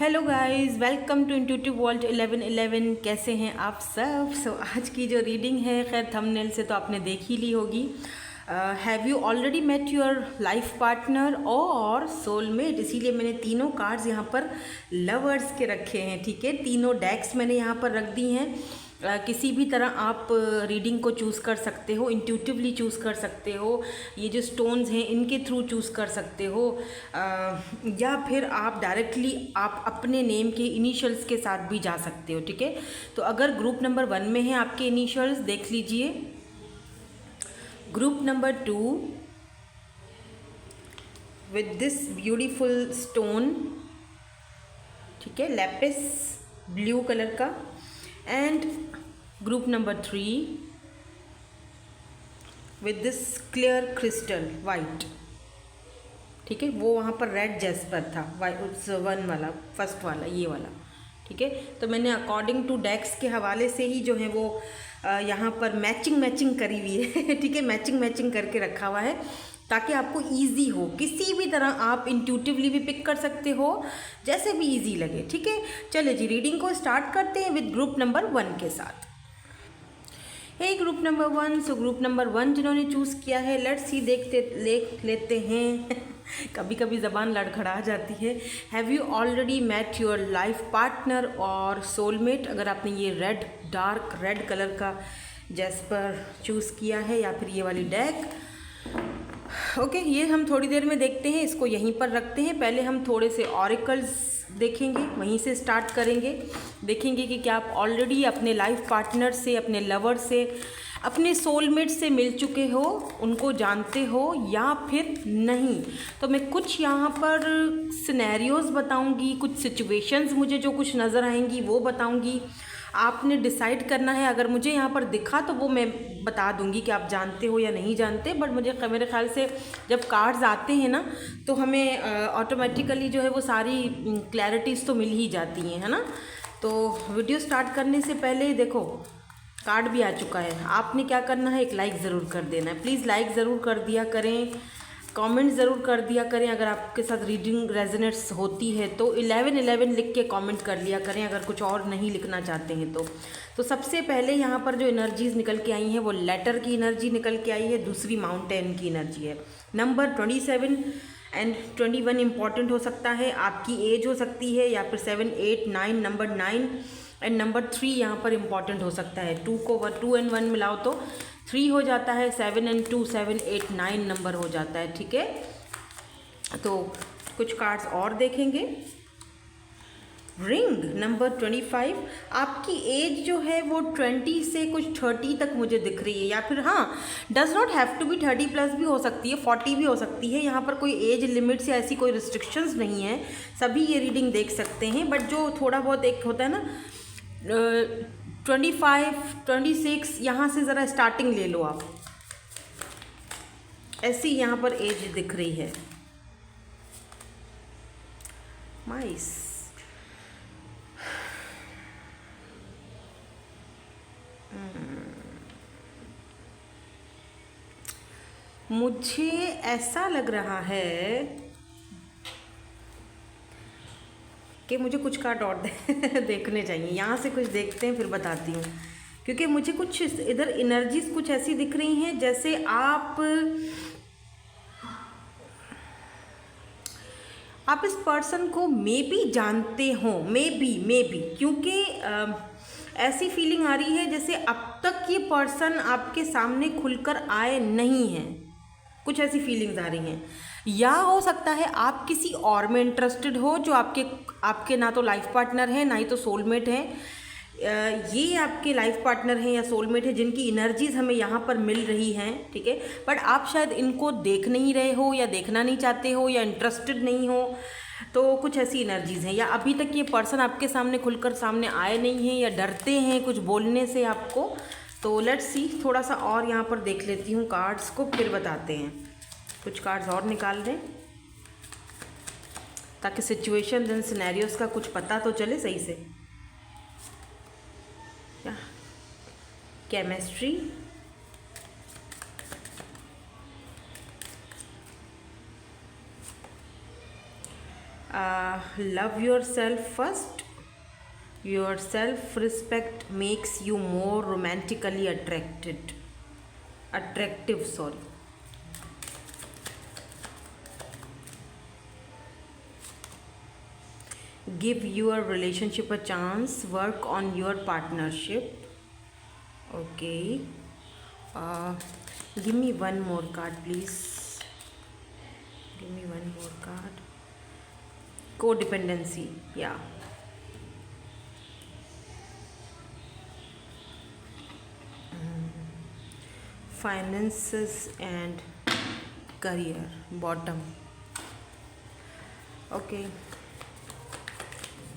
Hello guys, welcome to intuitive world 1111। कैसे हैं आप सब? आज की जो रीडिंग है, खैर थंबनेल से तो आपने देख ही ली होगी। Have you already met your life partner और सोलमेट? इसीलिए मैंने तीनों कार्ड्स यहाँ पर लवर्स के रखे हैं। ठीक है, तीनों डेक्स मैंने यहाँ पर रख दी हैं। किसी भी तरह आप रीडिंग को चूज़ कर सकते हो, इंट्यूटिवली चूज़ कर सकते हो, ये जो स्टोन्स हैं इनके थ्रू चूज़ कर सकते हो, या फिर आप डायरेक्टली आप अपने नेम के इनिशियल्स के साथ भी जा सकते हो। ठीक है, तो अगर ग्रुप नंबर 1 में है आपके इनिशियल्स, देख लीजिए। Group number 2 with this beautiful stone, ठीक है, लैपिस ब्लू कलर का। And group number 3 with this clear crystal white. ठीक है, वो वहाँ पर रेड जेस्पर था, वाइट वन वाला, फर्स्ट वाला, ये वाला। ठीक है, तो मैंने अकॉर्डिंग टू डेक्स के हवाले से ही जो है वो यहाँ पर मैचिंग करी हुई है। ठीक है, मैचिंग करके रखा हुआ है ताकि आपको इजी हो। किसी भी तरह आप इंट्यूटिवली भी पिक कर सकते हो, जैसे भी इजी लगे। ठीक है, चलिए जी, रीडिंग को स्टार्ट करते हैं विद ग्रुप नंबर 1 के साथ। Hey group number 1, so group number 1 जिन्होंने चूज़ किया है, लेट्स सी, देख लेते हैं। कभी कभी ज़बान लड़खड़ा जाती है। Have you already met your life partner और सोलमेट? अगर आपने ये रेड, डार्क रेड कलर का जेस्पर चूज़ किया है या फिर ये वाली डेक, ओके, ये हम थोड़ी देर में देखते हैं। इसको यहीं पर रखते हैं। पहले हम थोड़े से ऑरिकल्स देखेंगे, वहीं से स्टार्ट करेंगे। देखेंगे कि क्या आप ऑलरेडी अपने लाइफ पार्टनर से, अपने लवर से, अपने सोलमेट से मिल चुके हो, उनको जानते हो या फिर नहीं। तो मैं कुछ यहाँ पर सिनेरियोज़ बताऊँगी, कुछ सिचुएशंस मुझे जो कुछ नज़र आएंगी वो बताऊँगी। आपने डिसाइड करना है। अगर मुझे यहाँ पर दिखा तो वो मैं बता दूंगी कि आप जानते हो या नहीं जानते। बट मेरे ख्याल से जब कार्ड्स आते हैं ना, तो हमें ऑटोमेटिकली जो है वो सारी क्लैरिटीज़ तो मिल ही जाती हैं, है ना। तो वीडियो स्टार्ट करने से पहले देखो, कार्ड भी आ चुका है। आपने क्या करना है, एक लाइक ज़रूर कर देना है। प्लीज़ लाइक ज़रूर कर दिया करें, कमेंट ज़रूर कर दिया करें। अगर आपके साथ रीडिंग रेजोनेट्स होती है तो 1111 लिख के कमेंट कर लिया करें, अगर कुछ और नहीं लिखना चाहते हैं तो सबसे पहले यहाँ पर जो एनर्जीज़ निकल के आई हैं वो लेटर की एनर्जी निकल के आई है, दूसरी माउंटेन की एनर्जी है। नंबर 27 एंड 21 इम्पॉर्टेंट हो सकता है, आपकी एज हो सकती है, या फिर 7, 8, 9, नंबर 9 एंड नंबर 3 यहाँ पर इम्पॉर्टेंट हो सकता है। 2 एंड 1 मिलाओ तो 3 हो जाता है, 7 एंड 2, 7, 8, 9 नंबर हो जाता है। ठीक है, तो कुछ कार्ड्स और देखेंगे। रिंग नंबर 25, आपकी एज जो है वो 20 से कुछ 30 तक मुझे दिख रही है, या फिर हाँ, does not have to be 30+ भी हो सकती है, 40 भी हो सकती है। यहाँ पर कोई एज लिमिट्स या ऐसी कोई रिस्ट्रिक्शंस नहीं है, सभी ये रीडिंग देख सकते हैं। बट जो थोड़ा बहुत एक होता है ना, 25, 26, यहाँ से ज़रा स्टार्टिंग ले लो आप, ऐसी यहाँ पर एज दिख रही है। नाइस। मुझे ऐसा लग रहा है कि मुझे कुछ कार्ड और देखने चाहिए। यहाँ से कुछ देखते हैं फिर बताती हूँ, क्योंकि मुझे कुछ इधर एनर्जीज कुछ ऐसी दिख रही हैं जैसे आप इस पर्सन को मे बी जानते हो, मे बी, क्योंकि ऐसी फीलिंग आ रही है जैसे अब तक ये पर्सन आपके सामने खुलकर आए नहीं हैं, कुछ ऐसी फीलिंग्स आ रही हैं। या हो सकता है आप किसी और में इंटरेस्टेड हो जो आपके ना तो लाइफ पार्टनर है ना ही तो सोलमेट है। ये आपके लाइफ पार्टनर हैं या सोलमेट है जिनकी एनर्जीज हमें यहाँ पर मिल रही हैं। ठीक है, बट आप शायद इनको देख नहीं रहे हो, या देखना नहीं चाहते हो, या इंटरेस्टेड नहीं हो। तो कुछ ऐसी एनर्जीज हैं, या अभी तक ये पर्सन आपके सामने खुलकर सामने आए नहीं हैं, या डरते हैं कुछ बोलने से आपको। तो लेट्स सी, थोड़ा सा और यहाँ पर देख लेती हूँ कार्ड्स को, फिर बताते हैं। कुछ कार्ड्स और निकाल दें ताकि सिचुएशन एंड सिनेरियोस का कुछ पता तो चले सही से। Chemistry, love yourself first. Your self respect makes you more romantically attractive. Sorry. Give your relationship a chance. Work on your partnership. Okay. Give me one more card, please. Give me one more card. Codependency. Yeah. Finances and career. Bottom. Okay.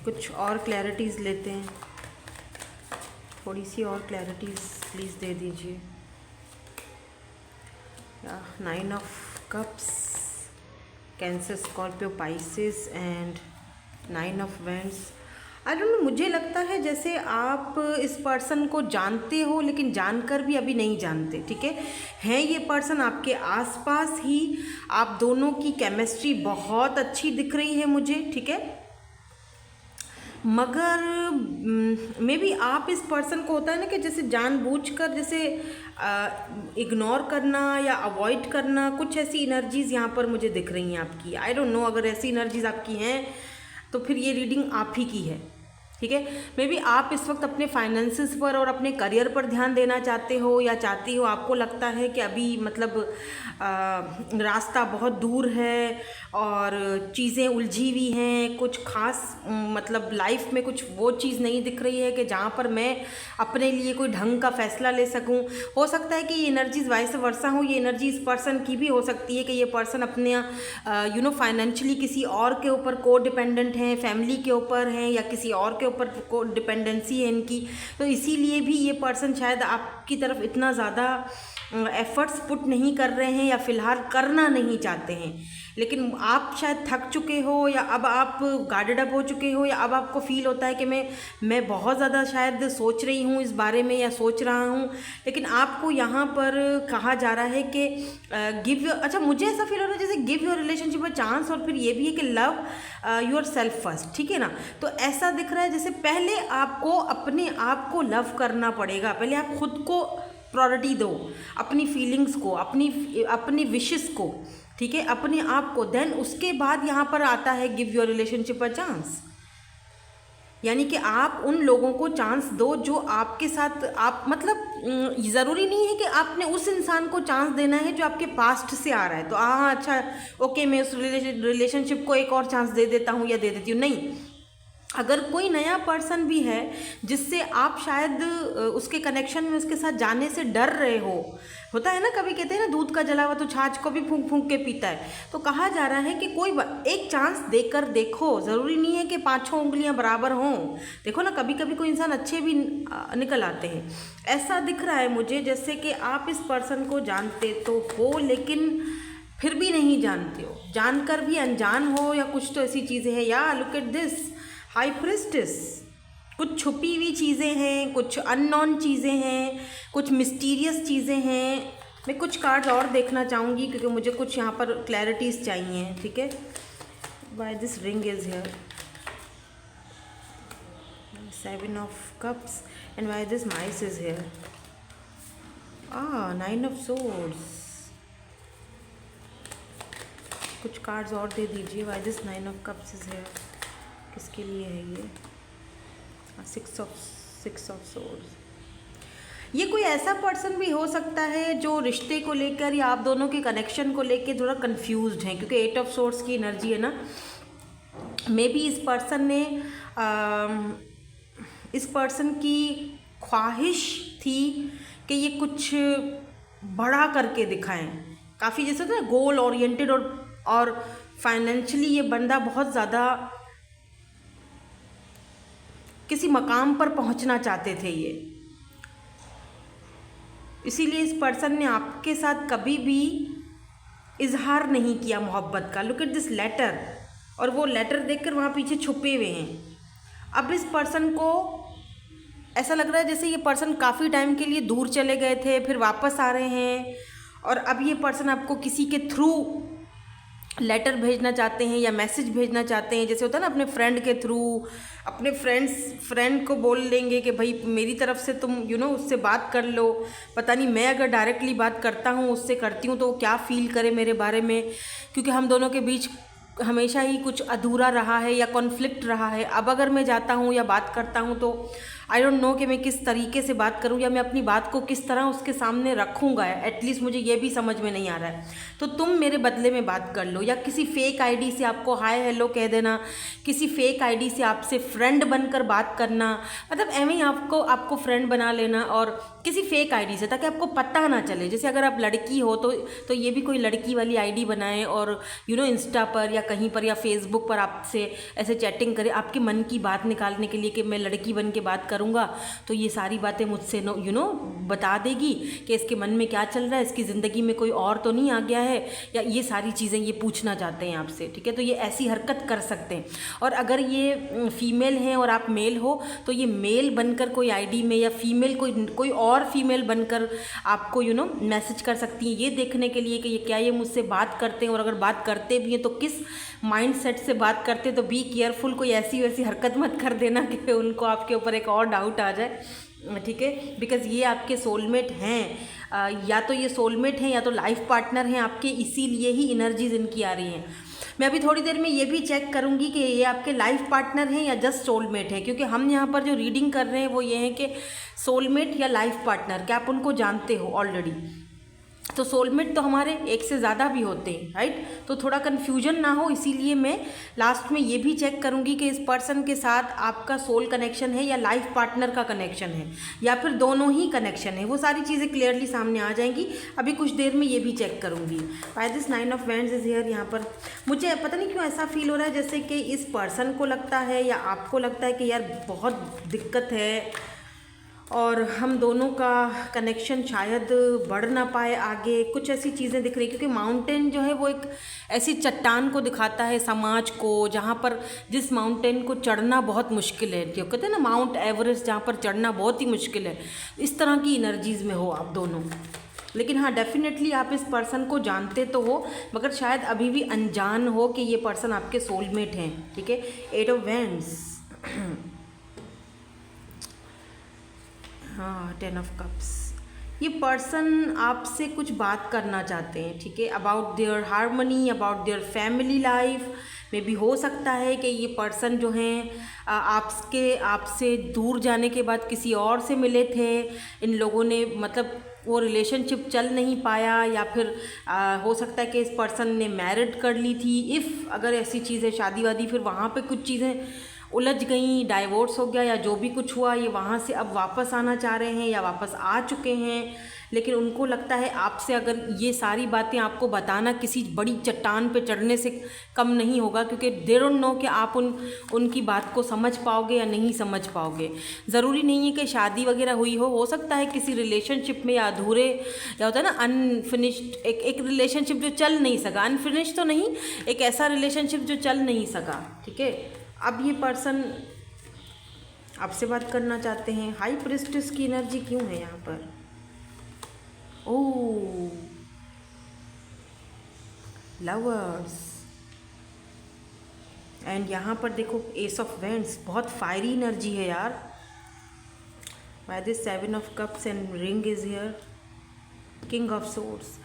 कुछ और clarities लेते हैं. थोड़ी सी और clarities please दे दीजिए. 9 of cups, cancer, Scorpio, Pisces and 9 of vends. I don't know, मुझे लगता है जैसे आप इस पर्सन को जानते हो लेकिन जानकर भी अभी नहीं जानते. ठीक है ये पर्सन आपके आसपास ही. आप दोनों की केमिस्ट्री बहुत अच्छी दिख रही है मुझे. ठीक है, मगर मे बी आप इस पर्सन को होता है ना कि जैसे जानबूझकर जैसे इग्नोर करना या अवॉइड करना, कुछ ऐसी एनर्जीज़ यहाँ पर मुझे दिख रही हैं आपकी. आई डोंट नो, अगर ऐसी एनर्जीज़ आपकी हैं तो फिर ये रीडिंग आप ही की है. ठीक है, मे बी आप इस वक्त अपने फाइनेंसेस पर और अपने करियर पर ध्यान देना चाहते हो या चाहती हो. आपको लगता है कि अभी मतलब रास्ता बहुत दूर है और चीज़ें उलझी हुई हैं. कुछ खास मतलब लाइफ में कुछ वो चीज़ नहीं दिख रही है कि जहाँ पर मैं अपने लिए कोई ढंग का फ़ैसला ले सकूँ. हो सकता है कि ये एनर्जीज़ वाइस वर्सा हो. ये एनर्जी इस पर्सन की भी हो सकती है कि ये पर्सन अपने फाइनेंशियली किसी और के ऊपर को डिपेंडेंट हैं, फैमिली के ऊपर हैं या किसी और के ऊपर को डिपेंडेंसी है इनकी. तो इसीलिए भी ये पर्सन शायद आपकी तरफ इतना ज़्यादा एफर्ट्स पुट नहीं कर रहे हैं या फ़िलहाल करना नहीं चाहते हैं. लेकिन आप शायद थक चुके हो या अब आप गार्डेड अप हो चुके हो या अब आपको फील होता है कि मैं बहुत ज़्यादा शायद सोच रही हूँ इस बारे में या सोच रहा हूँ. लेकिन आपको यहाँ पर कहा जा रहा है कि अच्छा, मुझे ऐसा फील हो रहा है जैसे give your relationship a chance, और फिर ये भी है कि लव योर सेल्फ फर्स्ट. ठीक है ना, तो ऐसा दिख रहा है जैसे पहले आपको अपने आप को लव करना पड़ेगा. पहले आप खुद को प्रायोरिटी दो, अपनी फीलिंग्स को, अपनी विशेस को. ठीक है, अपने आप को. देन उसके बाद यहाँ पर आता है give your relationship a chance. यानी कि आप उन लोगों को चांस दो जो आपके साथ आप मतलब ज़रूरी नहीं है कि आपने उस इंसान को चांस देना है जो आपके पास्ट से आ रहा है. तो हाँ, अच्छा ओके, मैं उस रिलेशनशिप को एक और चांस दे देता हूँ या दे देती हूँ. नहीं, अगर कोई नया पर्सन भी है जिससे आप शायद उसके कनेक्शन में उसके साथ जाने से डर रहे हो. होता है ना, कभी कहते हैं ना दूध का जला हुआ तो छाछ को भी फूंक फूंक के पीता है. तो कहा जा रहा है कि कोई एक चांस देकर देखो. ज़रूरी नहीं है कि 5-6 उंगलियां बराबर हों. देखो ना, कभी कभी कोई इंसान अच्छे भी निकल आते हैं. ऐसा दिख रहा है मुझे जैसे कि आप इस पर्सन को जानते तो हो लेकिन फिर भी नहीं जानते हो, जानकर भी अनजान हो या कुछ तो ऐसी चीज़ें हैं. या look at this high priestess. कुछ छुपी हुई चीज़ें हैं, कुछ अननोन चीज़ें हैं, कुछ मिस्टीरियस चीज़ें हैं. मैं कुछ कार्ड्स और देखना चाहूँगी क्योंकि मुझे कुछ यहाँ पर क्लैरिटीज़ चाहिए. ठीक है, why this ring is here, 7 of cups, and why this mice is here, 9 of swords. कुछ कार्ड्स और दे दीजिए. Why this 9 of cups is here, किसके लिए है ये? 6 ऑफ सोर्ड्स. ये कोई ऐसा पर्सन भी हो सकता है जो रिश्ते को लेकर या आप दोनों के कनेक्शन को लेकर थोड़ा कंफ्यूज्ड हैं, क्योंकि 8 ऑफ सोर्ड्स की एनर्जी है ना. मे बी इस पर्सन की ख्वाहिश थी कि ये कुछ बड़ा करके दिखाएं. काफ़ी जैसे होता है गोल ओरिएंटेड और फाइनेंशियली ये बंदा बहुत ज़्यादा किसी मकाम पर पहुंचना चाहते थे ये. इसीलिए इस पर्सन ने आपके साथ कभी भी इजहार नहीं किया मोहब्बत का. लुक एट दिस लेटर, और वो लेटर देखकर वहाँ पीछे छुपे हुए हैं. अब इस पर्सन को ऐसा लग रहा है जैसे ये पर्सन काफ़ी टाइम के लिए दूर चले गए थे, फिर वापस आ रहे हैं, और अब ये पर्सन आपको किसी के थ्रू लेटर भेजना चाहते हैं या मैसेज भेजना चाहते हैं, जैसे होता है ना अपने फ्रेंड के थ्रू, अपने फ्रेंड को बोल लेंगे कि भाई मेरी तरफ से तुम उससे बात कर लो। पता नहीं मैं अगर डायरेक्टली बात करता हूँ, उससे करती हूँ, तो वो क्या फ़ील करे मेरे बारे में, क्योंकि हम दोनों के बीच हमेशा ही कुछ अधूरा रहा है या कॉन्फ्लिक्ट रहा है। अब अगर मैं जाता हूँ या बात करता हूँ तो आई डोंट नो कि मैं किस तरीके से बात करूँ या मैं अपनी बात को किस तरह उसके सामने रखूँगा। एटलीस्ट मुझे ये भी समझ में नहीं आ रहा है। तो तुम मेरे बदले में बात कर लो, या किसी फेक आईडी से आपको हाय हेलो कह देना, किसी फेक आईडी से आपसे फ्रेंड बनकर बात करना, मतलब एवं ही आपको फ्रेंड बना लेना, और किसी फेक आईडी से, ताकि आपको पता ना चले। जैसे अगर आप लड़की हो तो ये भी कोई लड़की वाली आईडी बनाए और इंस्टा पर या कहीं पर या फेसबुक पर आपसे ऐसे चैटिंग करे, आपके मन की बात निकालने के लिए कि मैं लड़की बन के बात करूँगा तो ये सारी बातें मुझसे बता देगी कि इसके मन में क्या चल रहा है, इसकी ज़िंदगी में कोई और तो नहीं आ गया है, या ये सारी चीज़ें ये पूछना चाहते हैं आपसे। ठीक है, तो ये ऐसी हरकत कर सकते हैं। और अगर ये फीमेल हैं और आप मेल हो तो ये मेल बनकर कोई आईडी में, या फीमेल कोई और फीमेल बनकर आपको मैसेज कर सकती हैं, ये देखने के लिए कि ये क्या ये मुझसे बात करते हैं, और अगर बात करते भी हैं तो किस माइंड सेट से बात करते हैं। तो बी केयरफुल, कोई ऐसी वैसी हरकत मत कर देना कि उनको आपके ऊपर एक और डाउट आ जाए। ठीक है, बिकॉज़ ये आपके सोलमेट हैं, या तो ये सोलमेट हैं या तो लाइफ पार्टनर हैं आपके, इसीलिए ही एनर्जीज इनकी आ रही हैं। मैं अभी थोड़ी देर में ये भी चेक करूँगी कि ये आपके लाइफ पार्टनर हैं या जस्ट सोलमेट है, क्योंकि हम यहाँ पर जो रीडिंग कर रहे हैं वो ये है कि सोलमेट या लाइफ पार्टनर, क्या आप उनको जानते हो ऑलरेडी। तो सोलमेट तो हमारे एक से ज़्यादा भी होते हैं, राइट। तो थोड़ा कन्फ्यूजन ना हो, इसीलिए मैं लास्ट में ये भी चेक करूँगी कि इस पर्सन के साथ आपका सोल कनेक्शन है या लाइफ पार्टनर का कनेक्शन है, या फिर दोनों ही कनेक्शन है। वो सारी चीज़ें क्लियरली सामने आ जाएंगी। अभी कुछ देर में ये भी चेक करूँगी। By this 9 of wands is here. यहाँ पर मुझे पता नहीं क्यों ऐसा फील हो रहा है जैसे कि इस पर्सन को लगता है या आपको लगता है कि यार बहुत दिक्कत है और हम दोनों का कनेक्शन शायद बढ़ ना पाए आगे, कुछ ऐसी चीज़ें दिख रही। क्योंकि माउंटेन जो है वो एक ऐसी चट्टान को दिखाता है समाज को, जहाँ पर जिस माउंटेन को चढ़ना बहुत मुश्किल है, जो कहते हैं ना माउंट एवरेस्ट, जहाँ पर चढ़ना बहुत ही मुश्किल है। इस तरह की एनर्जीज़ में हो आप दोनों। लेकिन हाँ, डेफिनेटली आप इस पर्सन को जानते तो हो, मगर शायद अभी भी अनजान हो कि ये पर्सन आपके सोलमेट हैं। ठीक है, 8 ऑफ वैंड्स, हाँ 10 ऑफ कप्स। ये पर्सन आपसे कुछ बात करना चाहते हैं, ठीक है, about their harmony, about their family life में भी हो सकता है कि ये पर्सन जो हैं आपसे दूर जाने के बाद किसी और से मिले थे। इन लोगों ने मतलब वो रिलेशनशिप चल नहीं पाया, या फिर हो सकता है कि इस पर्सन ने मैरिड कर ली थी। इफ़ अगर ऐसी चीज़ है शादी वादी, फिर वहाँ पे कुछ चीज़ें उलझ गई, डाइवोर्स हो गया या जो भी कुछ हुआ, ये वहाँ से अब वापस आना चाह रहे हैं या वापस आ चुके हैं। लेकिन उनको लगता है आपसे अगर ये सारी बातें आपको बताना किसी बड़ी चट्टान पे चढ़ने से कम नहीं होगा, क्योंकि दे डोंट नो कि आप उनकी बात को समझ पाओगे या नहीं समझ पाओगे। ज़रूरी नहीं है कि शादी वगैरह हुई हो सकता है किसी रिलेशनशिप में या अधूरे, या होता है ना अनफिनिश्ड, एक रिलेशनशिप जो चल नहीं सका, अनफिनिश्ड तो नहीं, एक ऐसा रिलेशनशिप जो चल नहीं सका। ठीक है, अब ये पर्सन आपसे बात करना चाहते हैं। हाई प्रिस्टेस की एनर्जी क्यों है यहाँ पर? ओह, लवर्स, एंड यहाँ पर देखो एस ऑफ वैंड्स, बहुत फायरी एनर्जी है यार। By this 7 of cups and ring is here, king of swords.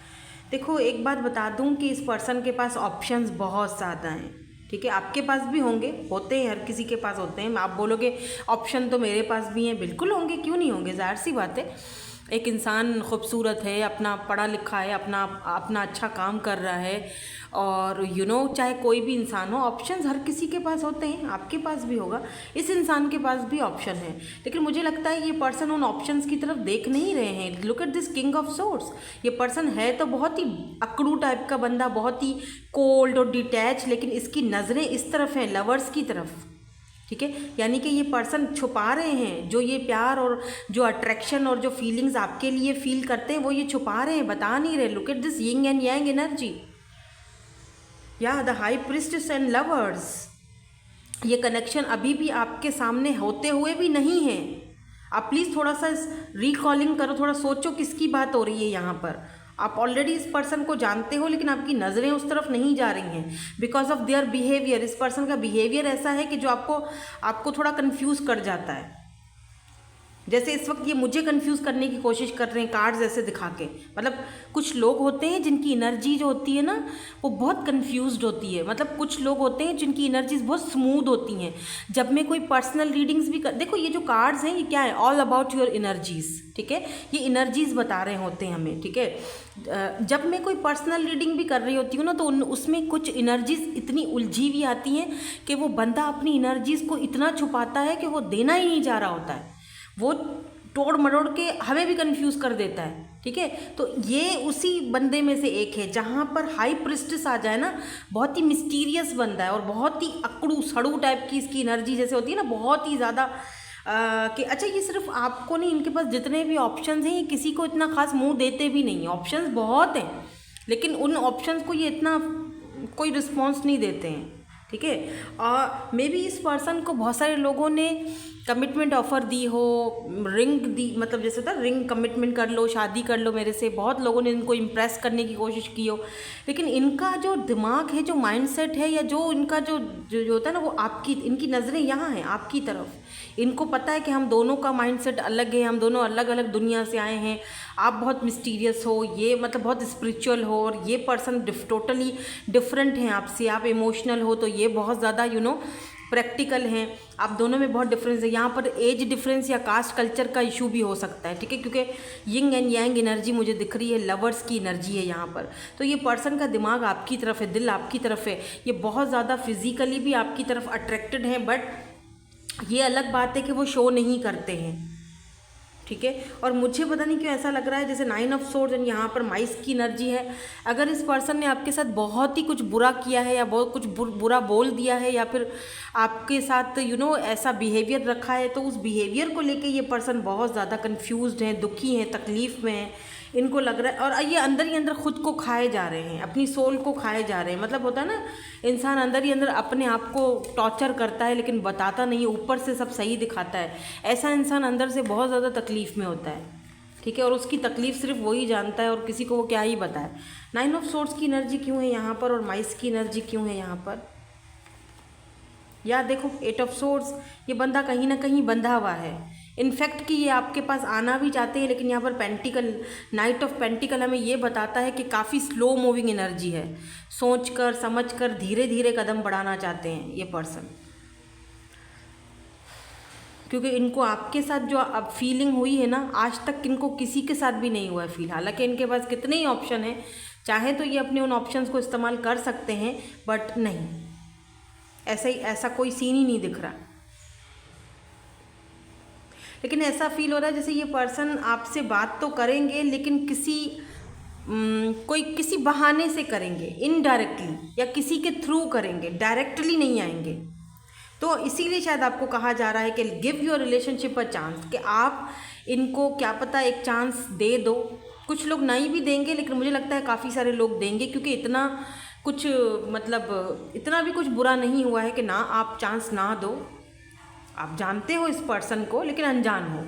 देखो एक बात बता दूं कि इस पर्सन के पास ऑप्शंस बहुत ज़्यादा हैं। ठीक है, आपके पास भी होंगे, होते हैं, हर किसी के पास होते हैं। आप बोलोगे ऑप्शन तो मेरे पास भी हैं, बिल्कुल होंगे, क्यों नहीं होंगे, ज़ाहिर सी बात है। एक इंसान खूबसूरत है, अपना पढ़ा लिखा है, अपना अच्छा काम कर रहा है, और चाहे कोई भी इंसान हो, ऑप्शंस हर किसी के पास होते हैं, आपके पास भी होगा, इस इंसान के पास भी ऑप्शन है। लेकिन मुझे लगता है ये पर्सन उन ऑप्शंस की तरफ देख नहीं रहे हैं। Look at this king of swords. ये पर्सन है तो बहुत ही अकड़ू टाइप का बंदा, बहुत ही कोल्ड और डिटैच, लेकिन इसकी नज़रें इस तरफ हैं, लवर्स की तरफ। ठीक है, यानी कि ये पर्सन छुपा रहे हैं, जो ये प्यार और जो अट्रैक्शन और जो फीलिंग्स आपके लिए फील करते हैं वो ये छुपा रहे हैं, बता नहीं रहे। Look at this yin and yang energy, या the high priestess and lovers. ये कनेक्शन अभी भी आपके सामने होते हुए भी नहीं है। आप प्लीज़ थोड़ा सा रिकॉलिंग करो, थोड़ा सोचो किसकी बात हो रही है यहाँ पर। आप ऑलरेडी इस पर्सन को जानते हो, लेकिन आपकी नज़रें उस तरफ नहीं जा रही हैं बिकॉज ऑफ देयर बिहेवियर। इस पर्सन का बिहेवियर ऐसा है कि जो आपको थोड़ा कंफ्यूज कर जाता है। जैसे इस वक्त ये मुझे कंफ्यूज करने की कोशिश कर रहे हैं कार्ड्स ऐसे दिखा के। मतलब कुछ लोग होते हैं जिनकी एनर्जी जो होती है ना वो बहुत कंफ्यूज्ड होती है। मतलब कुछ लोग होते हैं जिनकी एनर्जीज बहुत स्मूथ होती हैं। जब मैं कोई पर्सनल रीडिंग्स भी देखो ये जो कार्ड्स हैं ये क्या है, ऑल अबाउट योर एनर्जीज, ठीक है। ये एनर्जीज बता रहे होते हैं हमें, ठीक है। जब मैं कोई पर्सनल रीडिंग भी कर रही होती हूँ ना तो उसमें कुछ एनर्जीज इतनी उलझी हुई आती हैं कि वो बंदा अपनी एनर्जीज को इतना छुपाता है कि वो देना ही नहीं चाह रहा होता है। वो तोड़ मरोड़ के हमें भी कंफ्यूज कर देता है, ठीक है। तो ये उसी बंदे में से एक है जहाँ पर हाई प्रिस्टेस आ जाए ना, बहुत ही मिस्टीरियस बंदा है और बहुत ही अकड़ू सड़ू टाइप की इसकी एनर्जी जैसे होती है ना, बहुत ही ज़्यादा कि अच्छा ये सिर्फ आपको नहीं, इनके पास जितने भी ऑप्शंस हैं ये किसी को इतना खास मुंह देते भी नहीं हैं। ऑप्शंस बहुत हैं लेकिन उन ऑप्शंस को ये इतना कोई रिस्पॉन्स नहीं देते हैं, ठीक है। और मे बी इस पर्सन को बहुत सारे लोगों ने कमिटमेंट ऑफ़र दी हो, रिंग दी, मतलब जैसे था रिंग कमिटमेंट कर लो, शादी कर लो मेरे से, बहुत लोगों ने इनको इम्प्रेस करने की कोशिश की हो। लेकिन इनका जो दिमाग है, जो माइंडसेट है, या जो इनका जो होता है ना, वो इनकी नज़रें यहाँ हैं आपकी तरफ। इनको पता है कि हम दोनों का माइंडसेट अलग है, हम दोनों अलग अलग दुनिया से आए हैं। आप बहुत मिस्टीरियस हो, ये मतलब बहुत स्पिरिचुअल हो, और ये पर्सन टोटली डिफरेंट हैं आपसे। आप इमोशनल हो तो ये बहुत ज़्यादा प्रैक्टिकल हैं। आप दोनों में बहुत डिफरेंस है। यहाँ पर एज डिफरेंस या कास्ट कल्चर का इशू भी हो सकता है, ठीक है, क्योंकि यिंग एंड यांग एनर्जी मुझे दिख रही है, लवर्स की एनर्जी है यहाँ पर। तो ये पर्सन का दिमाग आपकी तरफ है, दिल आपकी तरफ है, ये बहुत ज़्यादा फिजिकली भी आपकी तरफ अट्रैक्टेड है। बट ये अलग बात है कि वो शो नहीं करते हैं, ठीक है। और मुझे पता नहीं क्यों ऐसा लग रहा है जैसे 9 ऑफ सोर्ड्स एंड यहाँ पर माइस की एनर्जी है। अगर इस पर्सन ने आपके साथ बहुत ही कुछ बुरा किया है या बहुत कुछ बुरा बोल दिया है या फिर आपके साथ ऐसा बिहेवियर रखा है, तो उस बिहेवियर को लेके ये पर्सन बहुत ज़्यादा कंफ्यूज्ड हैं, दुखी हैं, तकलीफ़ में हैं। इनको लग रहा है और ये अंदर ही अंदर खुद को खाए जा रहे हैं, अपनी सोल को खाए जा रहे हैं। मतलब होता है ना, इंसान अंदर ही अंदर अपने आप को टॉर्चर करता है लेकिन बताता नहीं है, ऊपर से सब सही दिखाता है। ऐसा इंसान अंदर से बहुत ज़्यादा तकलीफ़ में होता है, ठीक है, और उसकी तकलीफ़ सिर्फ वही जानता है और किसी को वो क्या ही बताए। 9 ऑफ सोर्ड्स की एनर्जी क्यों है यहाँ पर और माइस की एनर्जी क्यों है यहाँ पर? या देखो 8 ऑफ सोर्ड्स, ये बंदा कहीं ना कहीं बंधा हुआ है। इनफैक्ट कि ये आपके पास आना भी चाहते हैं, लेकिन यहाँ पर पेंटिकल, नाइट ऑफ पेंटिकल हमें ये बताता है कि काफ़ी स्लो मूविंग एनर्जी है। सोच कर समझ कर धीरे धीरे कदम बढ़ाना चाहते हैं ये पर्सन, क्योंकि इनको आपके साथ जो अब फीलिंग हुई है ना, आज तक इनको किसी के साथ भी नहीं हुआ है फील। हालांकि इनके पास कितने ही ऑप्शन हैं, चाहे तो ये अपने उन ऑप्शंस को इस्तेमाल कर सकते हैं, बट नहीं, ऐसा कोई सीन ही नहीं दिख रहा। लेकिन ऐसा फील हो रहा है जैसे ये पर्सन आपसे बात तो करेंगे लेकिन किसी बहाने से करेंगे, इनडायरेक्टली या किसी के थ्रू करेंगे, डायरेक्टली नहीं आएंगे। तो इसीलिए शायद आपको कहा जा रहा है कि give your relationship a chance, कि आप इनको क्या पता एक चांस दे दो। कुछ लोग नहीं भी देंगे, लेकिन मुझे लगता है काफ़ी सारे लोग देंगे, क्योंकि इतना कुछ मतलब इतना भी कुछ बुरा नहीं हुआ है कि ना आप चांस ना दो। आप जानते हो इस पर्सन को लेकिन अनजान हो,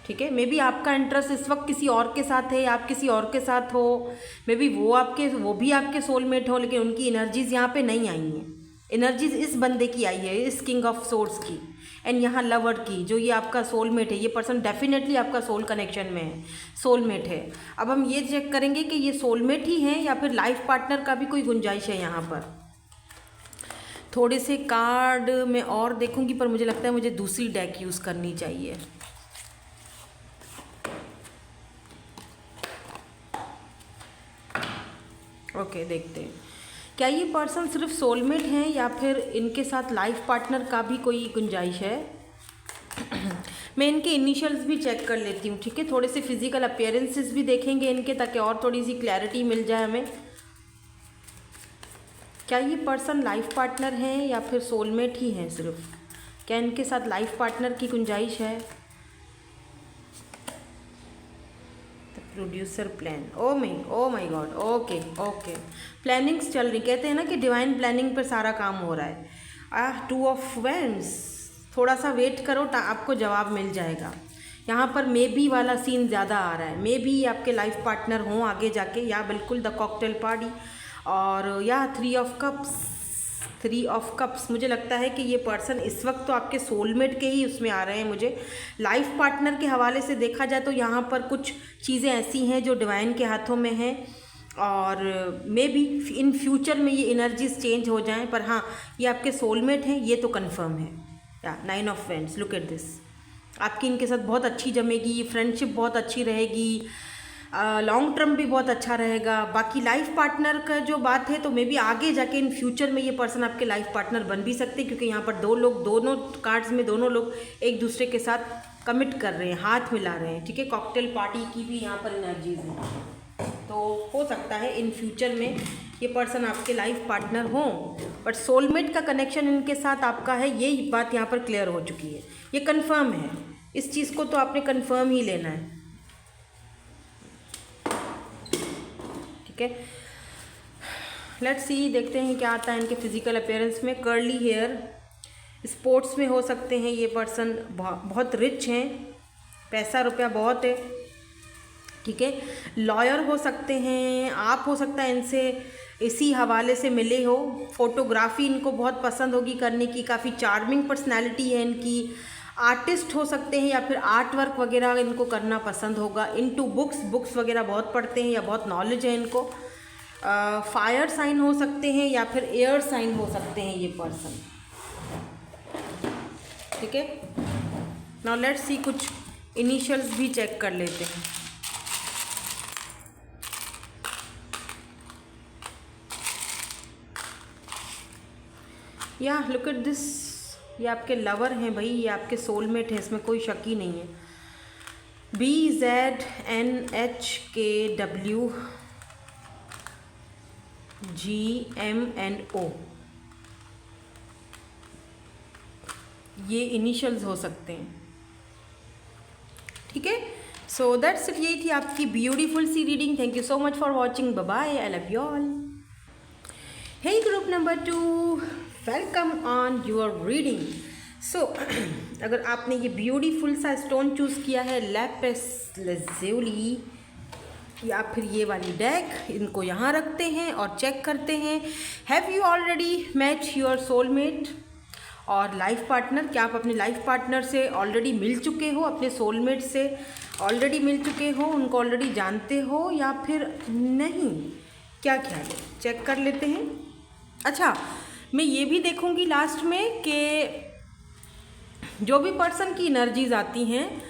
ठीक है। मे बी आपका इंटरेस्ट इस वक्त किसी और के साथ है, आप किसी और के साथ हो, मे बी वो भी आपके सोलमेट हो, लेकिन उनकी एनर्जीज़ यहाँ पे नहीं आई हैं। एनर्जीज़ इस बंदे की आई है, इस किंग ऑफ सोर्ड्स की, एंड यहाँ लवर की, जो ये आपका सोलमेट है। ये पर्सन डेफिनेटली आपका सोल कनेक्शन में है, सोलमेट है। अब हम ये चेक करेंगे कि ये सोलमेट ही है या फिर लाइफ पार्टनर का भी कोई गुंजाइश है यहाँ पर। थोड़े से कार्ड मैं और देखूंगी, पर मुझे लगता है मुझे दूसरी डेक यूज़ करनी चाहिए। ओके, देखते हैं क्या ये पर्सन सिर्फ सोलमेट हैं या फिर इनके साथ लाइफ पार्टनर का भी कोई गुंजाइश है। मैं इनके इनिशियल्स भी चेक कर लेती हूँ, ठीक है। थोड़े से फिजिकल अपीयरेंसेस भी देखेंगे इनके, ताकि और थोड़ी सी क्लैरिटी मिल जाए हमें। क्या ये पर्सन लाइफ पार्टनर हैं या फिर सोलमेट ही हैं सिर्फ? क्या इनके साथ लाइफ पार्टनर की गुंजाइश है? Producer plan, oh my God, okay plannings चल रही। कहते हैं ना कि डिवाइन प्लानिंग पर सारा काम हो रहा है। 2 ऑफ वैंड्स, थोड़ा सा वेट करो, आपको जवाब मिल जाएगा। यहाँ पर मे बी वाला सीन ज़्यादा आ रहा है, मे बी आपके लाइफ पार्टनर हों आगे जाके, या बिल्कुल द कॉकटेल पार्टी, और या 3 ऑफ कप्स। मुझे लगता है कि ये पर्सन इस वक्त तो आपके सोलमेट के ही उसमें आ रहे हैं। मुझे लाइफ पार्टनर के हवाले से देखा जाए तो यहाँ पर कुछ चीज़ें ऐसी हैं जो डिवाइन के हाथों में हैं, और मे बी इन फ्यूचर में ये एनर्जीज चेंज हो जाएं, पर हाँ ये आपके सोलमेट हैं, ये तो कंफर्म है। या 9 of vends, look at this. आपकी इनके साथ बहुत अच्छी जमेगी, फ्रेंडशिप बहुत अच्छी रहेगी, लॉन्ग टर्म भी बहुत अच्छा रहेगा। बाकी लाइफ पार्टनर का जो बात है तो मे बी आगे जाके इन फ्यूचर में ये पर्सन आपके लाइफ पार्टनर बन भी सकते हैं, क्योंकि यहाँ पर दो लोग, दोनों कार्ड्स में दोनों लोग एक दूसरे के साथ कमिट कर रहे हैं, हाथ मिला रहे हैं, ठीक है। कॉकटेल पार्टी की भी यहाँ पर एनर्जीज है, तो हो सकता है इन फ्यूचर में ये पर्सन आपके लाइफ पार्टनर हों, बट सोलमेट का कनेक्शन इनके साथ आपका है, ये बात यहाँ पर क्लियर हो चुकी है, ये कंफर्म है। इस चीज़ को तो आपने कंफर्म ही लेना है, ठीक है। लेट्स सी, देखते हैं क्या आता है इनके फिजिकल अपीयरेंस में। कर्ली हेयर, स्पोर्ट्स में हो सकते हैं ये पर्सन, बहुत रिच हैं, पैसा रुपया बहुत है, ठीक है। लॉयर हो सकते हैं, आप हो सकता है इनसे इसी हवाले से मिले हो। फोटोग्राफी इनको बहुत पसंद होगी करने की, काफ़ी चार्मिंग पर्सनैलिटी है इनकी। आर्टिस्ट हो सकते हैं, या फिर आर्ट वर्क वगैरह इनको करना पसंद होगा। इनटू बुक्स वगैरह बहुत पढ़ते हैं, या बहुत नॉलेज है इनको। फायर साइन हो सकते हैं, या फिर एयर साइन हो सकते हैं ये पर्सन, ठीक है। नाउ लेट्स सी, कुछ इनिशियल्स भी चेक कर लेते हैं। या लुक एट दिस, ये आपके लवर हैं भाई, ये आपके सोलमेट हैं, इसमें कोई शक ही नहीं है। BZNHKWGMNO, ये इनिशियल्स हो सकते हैं, ठीक है। सो दैट्स इट, यही थी आपकी ब्यूटीफुल सी reading. Thank you so much for watching, bye bye, I love you all. Hey group number 2, welcome on your reading. So अगर आपने ये ब्यूटीफुल सा स्टोन चूज़ किया है, लैपिस लज़ूली, या फिर ये वाली डेक, इनको यहाँ रखते हैं और चेक करते हैं, have you already match your soulmate और लाइफ पार्टनर। क्या आप अपने लाइफ पार्टनर से ऑलरेडी मिल चुके हो, अपने सोलमेट से ऑलरेडी मिल चुके हो, उनको ऑलरेडी जानते हो, या फिर नहीं, क्या ख्याल है, चेक कर लेते हैं। अच्छा, मैं ये भी देखूंगी लास्ट में कि जो भी पर्सन की एनर्जीज आती हैं,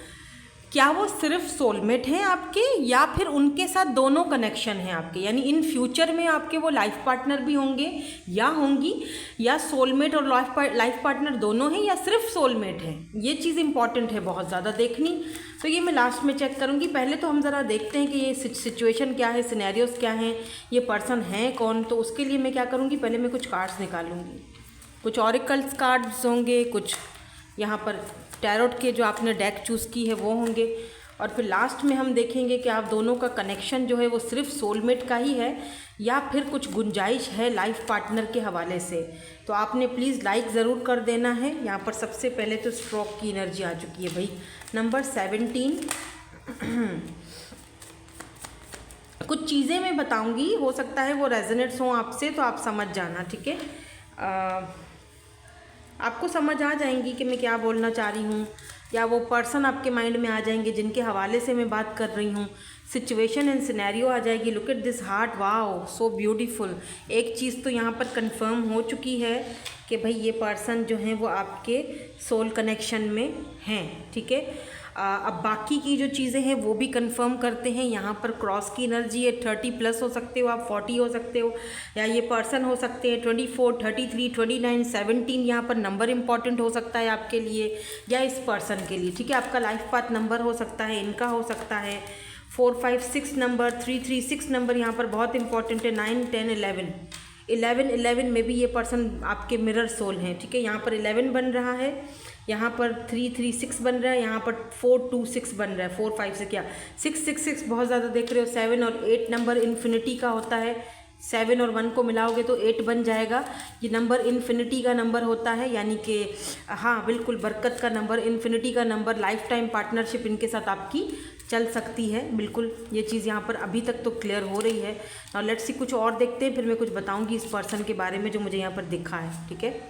क्या वो सिर्फ सोलमेट हैं आपके, या फिर उनके साथ दोनों कनेक्शन हैं आपके, यानी इन फ्यूचर में आपके वो लाइफ पार्टनर भी होंगे या होंगी, या सोलमेट और लाइफ पार्टनर दोनों हैं, या सिर्फ सोलमेट हैं। ये चीज़ इंपॉर्टेंट है बहुत ज़्यादा देखनी, तो ये मैं लास्ट में चेक करूँगी। पहले तो हम ज़रा देखते हैं कि ये सिचुएशन क्या है, सिनेरियोस क्या हैं, ये पर्सन हैं कौन। तो उसके लिए मैं क्या करूँगी, पहले मैं कुछ कार्ड्स निकालूँगी, कुछ ऑरिकल्स कार्ड्स होंगे, कुछ यहाँ पर टैरोट के जो आपने डेक चूज़ की है वो होंगे, और फिर लास्ट में हम देखेंगे कि आप दोनों का कनेक्शन जो है वो सिर्फ सोलमेट का ही है, या फिर कुछ गुंजाइश है लाइफ पार्टनर के हवाले से। तो आपने प्लीज़ लाइक ज़रूर कर देना है। यहाँ पर सबसे पहले तो स्ट्रोक की एनर्जी आ चुकी है भाई, नंबर 17। कुछ चीज़ें मैं बताऊँगी, हो सकता है वो रेजोनेट्स हों आपसे, तो आप समझ जाना, ठीक है। आपको समझ आ जाएंगी कि मैं क्या बोलना चाह रही हूँ, या वो पर्सन आपके माइंड में आ जाएंगे जिनके हवाले से मैं बात कर रही हूँ। सिचुएशन एंड सिनेरियो आ जाएगी। Look at this heart, wow so beautiful. एक चीज़ तो यहाँ पर कंफर्म हो चुकी है कि भाई ये पर्सन जो हैं वो आपके सोल कनेक्शन में हैं, ठीक है। अब बाकी की जो चीज़ें हैं वो भी कंफर्म करते हैं। यहाँ पर क्रॉस की एनर्जी है, 30+ हो सकते हो आप, 40 हो सकते हो, या ये पर्सन हो सकते हैं 24, 33, 29, 17। यहाँ पर नंबर इंपॉर्टेंट हो सकता है आपके लिए या इस पर्सन के लिए, ठीक है। आपका लाइफ पाथ नंबर हो सकता है, इनका हो सकता है 4, 5, 6 नंबर, 3, 3, 6 नंबर यहाँ पर बहुत इंपॉर्टेंट है। 9, 10, 11 में भी ये पर्सन आपके मिरर सोल हैं, ठीक है। यहाँ पर 11 बन रहा है, यहाँ पर 3, 3, 6 बन रहा है, यहाँ पर 4, 2, 6 बन रहा है। 4, 5 से क्या 6, 6, 6 बहुत ज़्यादा देख रहे हो। 7 और 8 नंबर इन्फिनिटी का होता है। 7 और 1 को मिलाओगे तो 8 बन जाएगा। ये नंबर इन्फिनिटी का नंबर होता है, यानी कि हाँ बिल्कुल बरकत का नंबर, इन्फिनिटी का नंबर, लाइफ टाइम पार्टनरशिप इनके साथ आपकी चल सकती है। बिल्कुल ये चीज़ यहाँ पर अभी तक तो क्लियर हो रही है। और लेट्स सी कुछ और देखते हैं, फिर मैं कुछ बताऊँगी इस पर्सन के बारे में जो मुझे यहाँ पर दिखा है। ठीक है,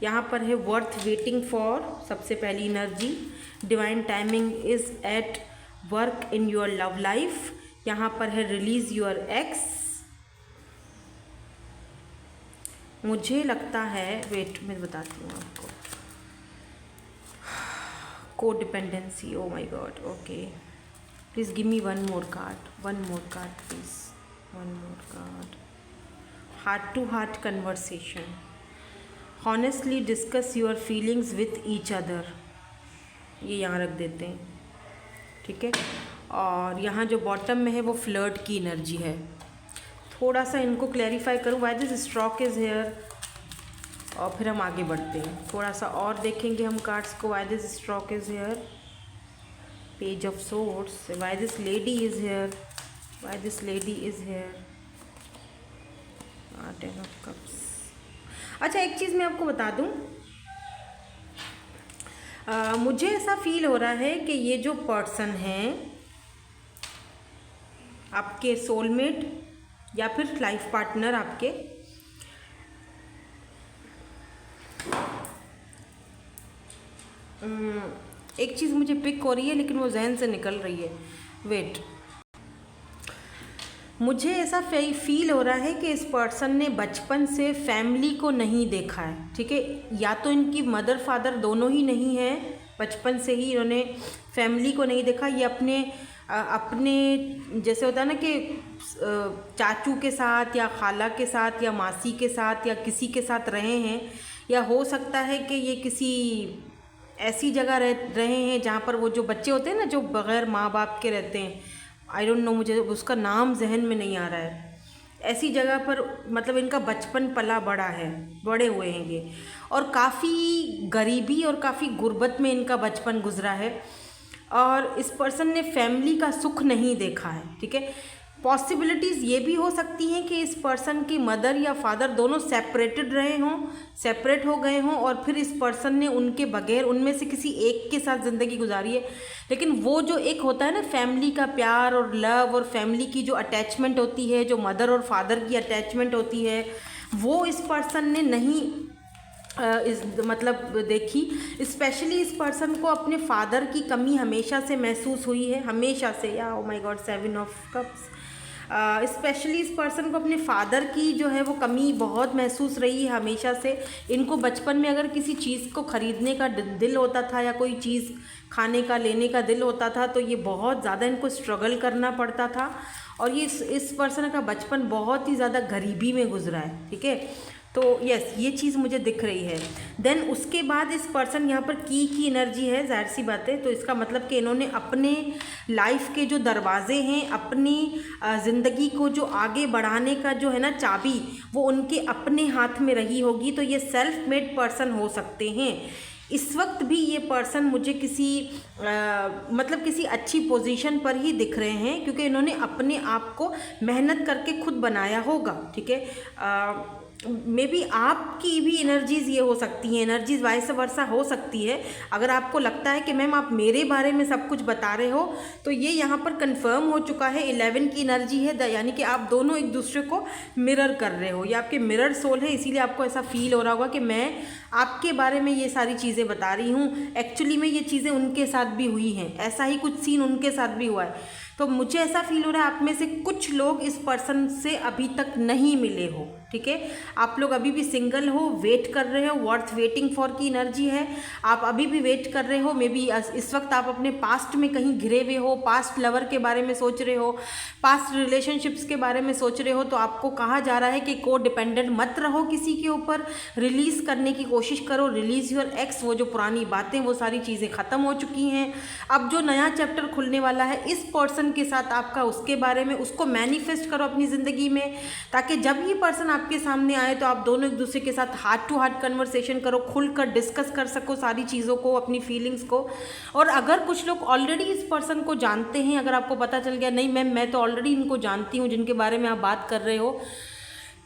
यहाँ पर है वर्थ वेटिंग फॉर, सबसे पहली energy. Divine timing is at work in your love life. यहाँ पर है रिलीज योर एक्स। मुझे लगता है, वेट मैं बताती हूँ आपको, codependency. Oh my God, okay please give me one more card please, one more card. Heart to heart conversation, honestly discuss your feelings with each other, ये यहाँ रख देते हैं। ठीक है, और यहाँ जो बॉटम में है वो फ्लर्ट की एनर्जी है। थोड़ा सा इनको क्लैरिफाई करूँ, why this stroke is here, और फिर हम आगे बढ़ते हैं। थोड़ा सा और देखेंगे हम कार्ड्स को, why this stroke is here, page of swords, why this lady is here, why this lady is here, 10 of cups. अच्छा एक चीज़ मैं आपको बता दूं, मुझे ऐसा फील हो रहा है कि ये जो पर्सन है आपके सोलमेट या फिर लाइफ पार्टनर आपके, एक चीज़ मुझे पिक हो रही है लेकिन वो जहन से निकल रही है। वेट, मुझे ऐसा फील हो रहा है कि इस पर्सन ने बचपन से फैमिली को नहीं देखा है। ठीक है, या तो इनकी मदर फादर दोनों ही नहीं है, बचपन से ही इन्होंने फैमिली को नहीं देखा। ये अपने जैसे होता है ना कि चाचू के साथ या खाला के साथ या मासी के साथ या किसी के साथ रहे हैं, या हो सकता है कि ये किसी ऐसी जगह रहे हैं जहाँ पर वो जो बच्चे होते हैं ना जो बग़ैर माँ बाप के रहते हैं, आई डोंट नो, मुझे उसका नाम जहन में नहीं आ रहा है, ऐसी जगह पर मतलब इनका बचपन पला बड़ा है, बड़े हुए हैं ये, और काफ़ी गरीबी और काफ़ी गुर्बत में इनका बचपन गुजरा है, और इस पर्सन ने फैमिली का सुख नहीं देखा है। ठीक है, पॉसिबिलिटीज़ ये भी हो सकती हैं कि इस पर्सन की मदर या फादर दोनों सेपरेटेड रहे हों, सेपरेट हो गए हों, और फिर इस पर्सन ने उनके बगैर उनमें से किसी एक के साथ ज़िंदगी गुजारी है। लेकिन वो जो एक होता है ना फैमिली का प्यार और लव और फैमिली की जो अटैचमेंट होती है, जो मदर और फादर की अटैचमेंट होती है, वो इस पर्सन ने नहीं मतलब देखी। स्पेशली इस पर्सन को अपने फादर की कमी हमेशा से महसूस हुई है, हमेशा से। या oh my God, 7 of cups. Specially इस पर्सन को अपने फादर की जो है वो कमी बहुत महसूस रही है हमेशा से। इनको बचपन में अगर किसी चीज़ को ख़रीदने का दिल होता था या कोई चीज़ खाने का लेने का दिल होता था तो ये बहुत ज़्यादा इनको स्ट्रगल करना पड़ता था, और ये इस पर्सन का बचपन बहुत ही ज़्यादा गरीबी में गुजरा है। ठीक है, तो यस ये चीज़ मुझे दिख रही है। देन उसके बाद इस पर्सन यहाँ पर की एनर्जी है, जाहिर सी बात है, तो इसका मतलब कि इन्होंने अपने लाइफ के जो दरवाजे हैं, अपनी ज़िंदगी को जो आगे बढ़ाने का जो है ना चाबी, वो उनके अपने हाथ में रही होगी। तो ये सेल्फ मेड पर्सन हो सकते हैं। इस वक्त भी ये पर्सन मुझे किसी मतलब किसी अच्छी पोजीशन पर ही दिख रहे हैं, क्योंकि इन्होंने अपने आप को मेहनत करके खुद बनाया होगा। ठीक है, मे बी आपकी भी एनर्जीज़ ये हो सकती हैं, एनर्जीज़ वाइस वर्सा हो सकती है। अगर आपको लगता है कि मैम आप मेरे बारे में सब कुछ बता रहे हो, तो ये यहाँ पर कंफर्म हो चुका है। 11 की एनर्जी है, यानी कि आप दोनों एक दूसरे को मिरर कर रहे हो, ये आपके मिरर सोल है, इसीलिए आपको ऐसा फील हो रहा होगा कि मैं आपके बारे में ये सारी चीज़ें बता रही हूँ। एक्चुअली में ये चीज़ें उनके साथ भी हुई हैं, ऐसा ही कुछ सीन उनके साथ भी हुआ है। तो मुझे ऐसा फील हो रहा है आप में से कुछ लोग इस पर्सन से अभी तक नहीं मिले हो। ठीक है, आप लोग अभी भी सिंगल हो, वेट कर रहे हो, वर्थ वेटिंग फॉर की एनर्जी है, आप अभी भी वेट कर रहे हो। मे बी इस वक्त आप अपने पास्ट में कहीं घिरे हुए हो, पास्ट लवर के बारे में सोच रहे हो, पास्ट रिलेशनशिप्स के बारे में सोच रहे हो। तो आपको कहा जा रहा है कि को डिपेंडेंट मत रहो किसी के ऊपर, रिलीज़ करने की कोशिश करो, रिलीज़ योर एक्स। वो जो पुरानी बातें वो सारी चीज़ें ख़त्म हो चुकी हैं। अब जो नया चैप्टर खुलने वाला है इस पर्सन के साथ आपका, उसके बारे में उसको मैनिफेस्ट करो अपनी ज़िंदगी में, ताकि जब ये पर्सन आपके सामने आए तो आप दोनों एक दूसरे के साथ हार्ट टू हार्ट कन्वर्सेशन करो, खुलकर डिस्कस कर सको सारी चीज़ों को, अपनी फीलिंग्स को। और अगर कुछ लोग ऑलरेडी इस पर्सन को जानते हैं, अगर आपको पता चल गया नहीं मैम मैं तो ऑलरेडी इनको जानती हूँ जिनके बारे में आप बात कर रहे हो,